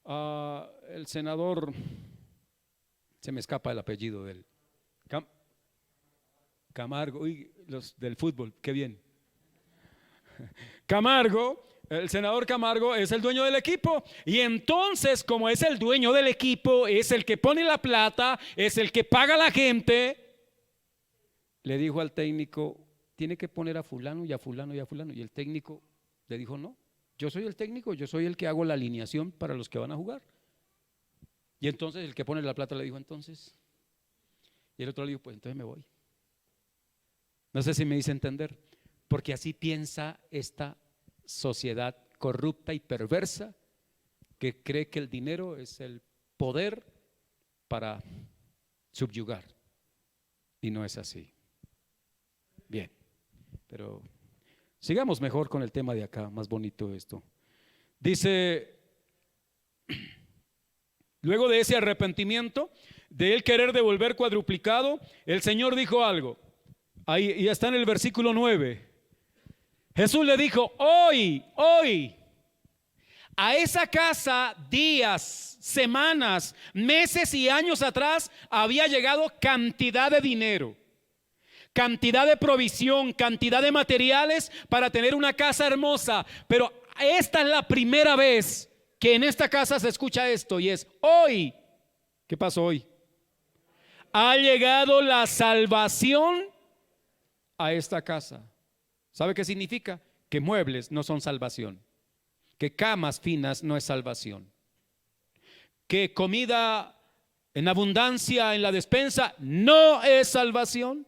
El senador, se me escapa el apellido de él, Camargo, uy, los del fútbol, qué bien. Camargo, el senador Camargo es el dueño del equipo, y entonces como es el dueño del equipo, es el que pone la plata, es el que paga a la gente, le dijo al técnico, tiene que poner a fulano y a fulano y a fulano, y el técnico le dijo, no, yo soy el técnico, yo soy el que hago la alineación para los que van a jugar. Y entonces el que pone la plata le dijo, entonces, y el otro le dijo, pues entonces me voy. No sé si me hice entender, porque así piensa esta sociedad corrupta y perversa que cree que el dinero es el poder para subyugar, y no es así. Bien, pero Sigamos mejor con el tema de acá, más bonito esto. Dice, luego de ese arrepentimiento, de él querer devolver cuadruplicado, el Señor dijo algo. Ahí ya está en el versículo 9. Jesús le dijo, hoy, a esa casa días, semanas, meses y años atrás había llegado cantidad de dinero, cantidad de provisión, cantidad de materiales para tener una casa hermosa. Pero esta es la primera vez que en esta casa se escucha esto, y es hoy. ¿Qué pasó hoy? Ha llegado la salvación a esta casa. ¿Sabe qué significa? Que muebles no son salvación, que camas finas no es salvación, que comida en abundancia en la despensa no es salvación,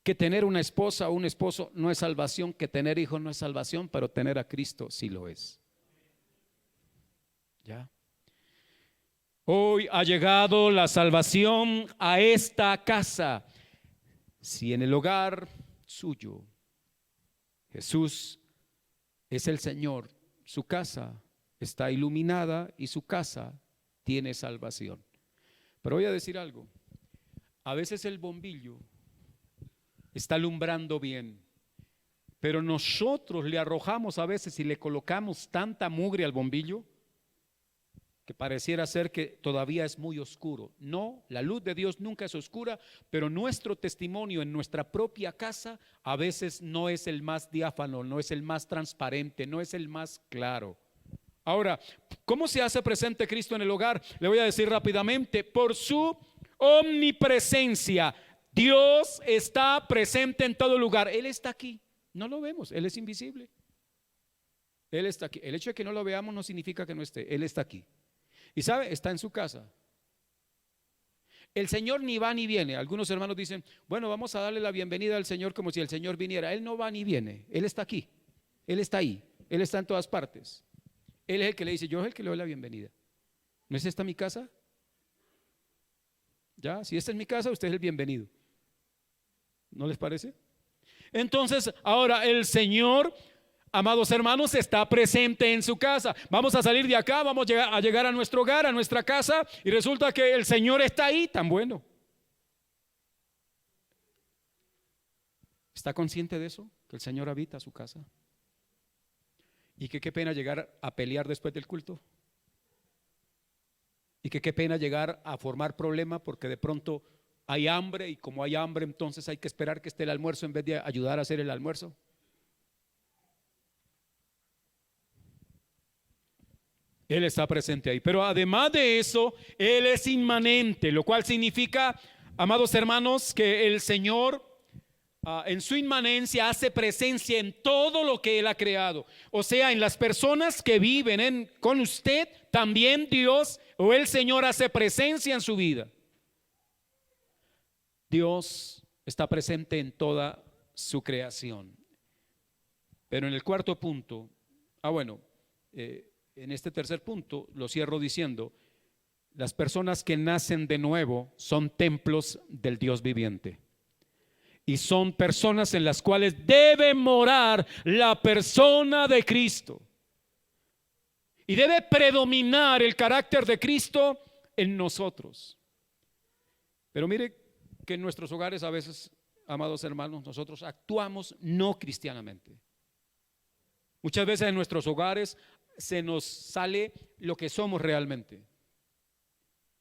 que tener una esposa o un esposo no es salvación, que tener hijos no es salvación, pero tener a Cristo sí lo es. ¿Ya? Hoy ha llegado la salvación a esta casa. Si en el hogar suyo Jesús es el Señor, su casa está iluminada y su casa tiene salvación. Pero voy a decir algo, a veces el bombillo está alumbrando bien, pero nosotros le arrojamos a veces y le colocamos tanta mugre al bombillo que pareciera ser que todavía es muy oscuro. No, la luz de Dios nunca es oscura, pero nuestro testimonio en nuestra propia casa a veces no es el más diáfano, no es el más transparente, no es el más claro. Ahora, ¿cómo se hace presente Cristo en el hogar? Le voy a decir rápidamente, por su omnipresencia. Dios está presente en todo lugar. Él está aquí, no lo vemos, Él es invisible. Él está aquí. El hecho de que no lo veamos no significa que no esté, Él está aquí. Y sabe, está en su casa. El Señor ni va ni viene. Algunos hermanos dicen, bueno, vamos a darle la bienvenida al Señor como si el Señor viniera. Él no va ni viene, Él está aquí, Él está ahí, Él está en todas partes. Él es el que le dice, yo es el que le doy la bienvenida. ¿No es esta mi casa? Ya, si esta es mi casa, usted es el bienvenido. ¿No les parece? Entonces, ahora el Señor, amados hermanos, está presente en su casa. Vamos a salir de acá, vamos a llegar a nuestro hogar, a nuestra casa, y resulta que el Señor está ahí, tan bueno. ¿Está consciente de eso? Que el Señor habita su casa. Y que qué pena llegar a pelear después del culto. Y que qué pena llegar a formar problema porque de pronto hay hambre, y como hay hambre entonces hay que esperar que esté el almuerzo en vez de ayudar a hacer el almuerzo. Él está presente ahí, pero además de eso, Él es inmanente, lo cual significa, amados hermanos, que el Señor en su inmanencia hace presencia en todo lo que Él ha creado. O sea, en las personas que viven con usted, también Dios o el Señor hace presencia en su vida. Dios está presente en toda su creación. Pero en el cuarto punto, en este tercer punto lo cierro diciendo, las personas que nacen de nuevo son templos del Dios viviente. Y son personas en las cuales debe morar la persona de Cristo. Y debe predominar el carácter de Cristo en nosotros. Pero mire que en nuestros hogares a veces, amados hermanos, nosotros actuamos no cristianamente. Muchas veces en nuestros hogares se nos sale lo que somos realmente,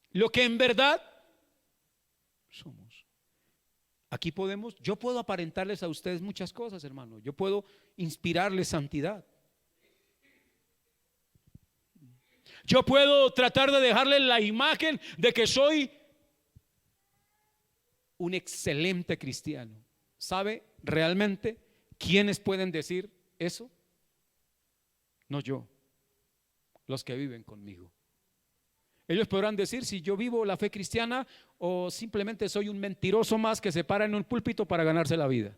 lo que en verdad somos. Aquí yo puedo aparentarles a ustedes muchas cosas, hermano. Yo puedo inspirarles santidad. Yo puedo tratar de dejarles la imagen de que soy un excelente cristiano. ¿Sabe realmente quiénes pueden decir eso? No yo, los que viven conmigo. Ellos podrán decir si yo vivo la fe cristiana o simplemente soy un mentiroso más que se para en un púlpito para ganarse la vida.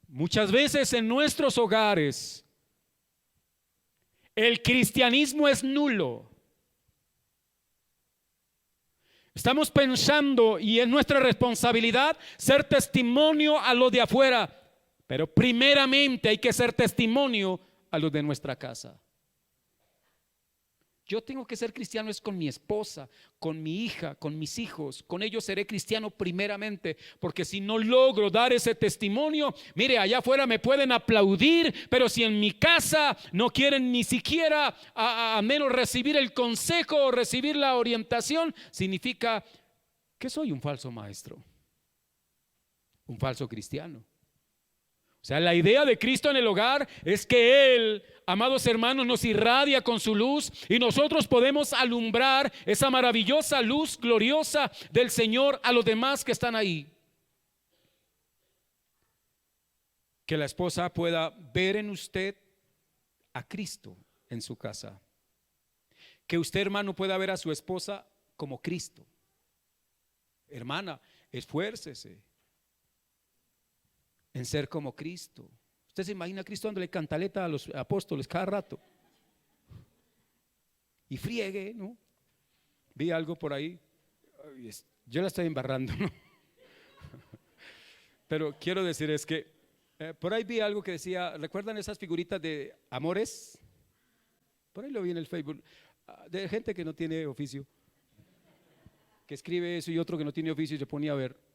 Muchas veces en nuestros hogares el cristianismo es nulo. Estamos pensando, y es nuestra responsabilidad ser testimonio a los de afuera, pero primeramente hay que ser testimonio a los de nuestra casa. Yo tengo que ser cristiano es con mi esposa, con mi hija, con mis hijos. Con ellos seré cristiano primeramente, porque si no logro dar ese testimonio, mire, allá afuera me pueden aplaudir, pero si en mi casa no quieren ni siquiera a menos recibir el consejo o recibir la orientación, significa que soy un falso maestro, un falso cristiano. O sea, la idea de Cristo en el hogar es que Él, amados hermanos, nos irradia con su luz y nosotros podemos alumbrar esa maravillosa luz gloriosa del Señor a los demás que están ahí. Que la esposa pueda ver en usted a Cristo en su casa. Que usted, hermano, pueda ver a su esposa como Cristo. Hermana, esfuércese en ser como Cristo. Usted se imagina a Cristo dándole cantaleta a los apóstoles cada rato y friegue, ¿no? Vi algo por ahí, yo la estoy embarrando, ¿no? Pero quiero decir es que por ahí vi algo que decía, ¿recuerdan esas figuritas de amores? Por ahí lo vi en el Facebook, de gente que no tiene oficio, que escribe eso y otro que no tiene oficio y se ponía a ver.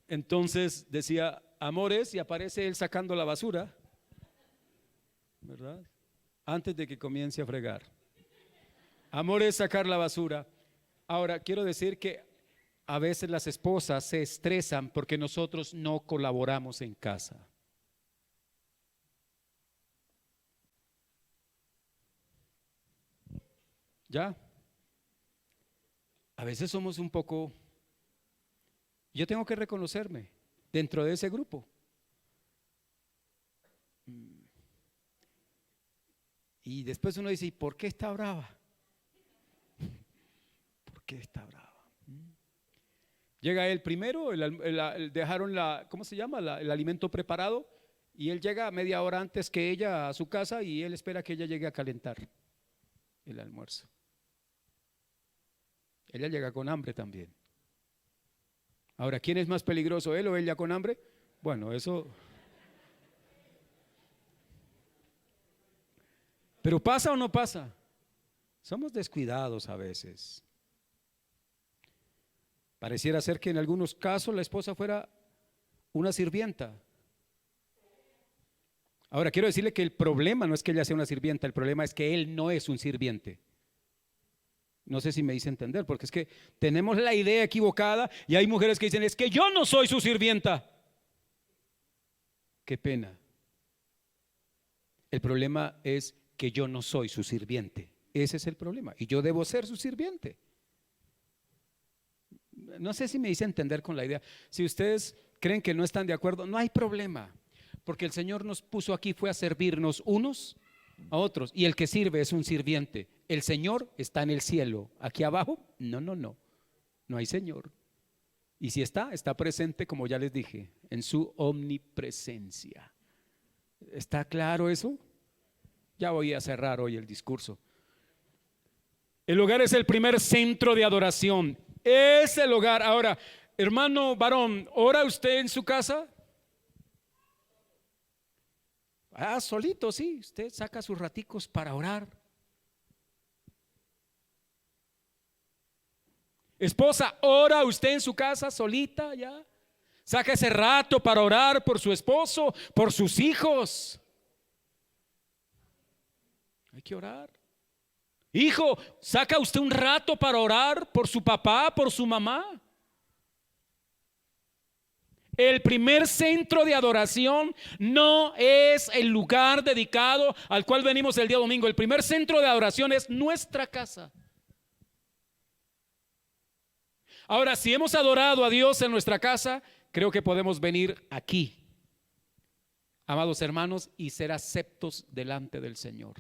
Entonces decía amores y aparece él sacando la basura, ¿verdad? Antes de que comience a fregar. Amores, sacar la basura. Ahora, quiero decir que a veces las esposas se estresan porque nosotros no colaboramos en casa. ¿Ya? A veces somos un poco... Yo tengo que reconocerme dentro de ese grupo. Y después uno dice, ¿y por qué está brava? ¿Por qué está brava? Llega él primero, dejaron ¿cómo se llama? El alimento preparado, y él llega media hora antes que ella a su casa y él espera que ella llegue a calentar el almuerzo. Ella llega con hambre también. Ahora, ¿quién es más peligroso, él o ella con hambre? Bueno, eso... Pero ¿pasa o no pasa? Somos descuidados a veces. Pareciera ser que en algunos casos la esposa fuera una sirvienta. Ahora, quiero decirle que el problema no es que ella sea una sirvienta, el problema es que él no es un sirviente. No sé si me hice entender, porque es que tenemos la idea equivocada y hay mujeres que dicen, es que yo no soy su sirvienta. Qué pena. El problema es que yo no soy su sirviente. Ese es el problema y yo debo ser su sirviente. No sé si me hice entender con la idea. Si ustedes creen que no están de acuerdo, no hay problema, porque el Señor nos puso aquí fue a servirnos unos a otros, y el que sirve es un sirviente. El Señor está en el cielo. Aquí abajo, no hay Señor. Y si está presente, como ya les dije, en su omnipresencia. ¿Está claro eso? Ya voy a cerrar hoy el discurso. El hogar es el primer centro de adoración. Es el hogar. Ahora, hermano varón, ¿ora usted en su casa? Solito, sí. Usted saca sus raticos para orar. Esposa, ¿ora usted en su casa solita ya? Saca ese rato para orar por su esposo, por sus hijos. Hay que orar. Hijo, saca usted un rato para orar por su papá, por su mamá. El primer centro de adoración no es el lugar dedicado al cual venimos el día domingo. El primer centro de adoración es nuestra casa. Ahora, si hemos adorado a Dios en nuestra casa, creo que podemos venir aquí, amados hermanos, y ser aceptos delante del Señor.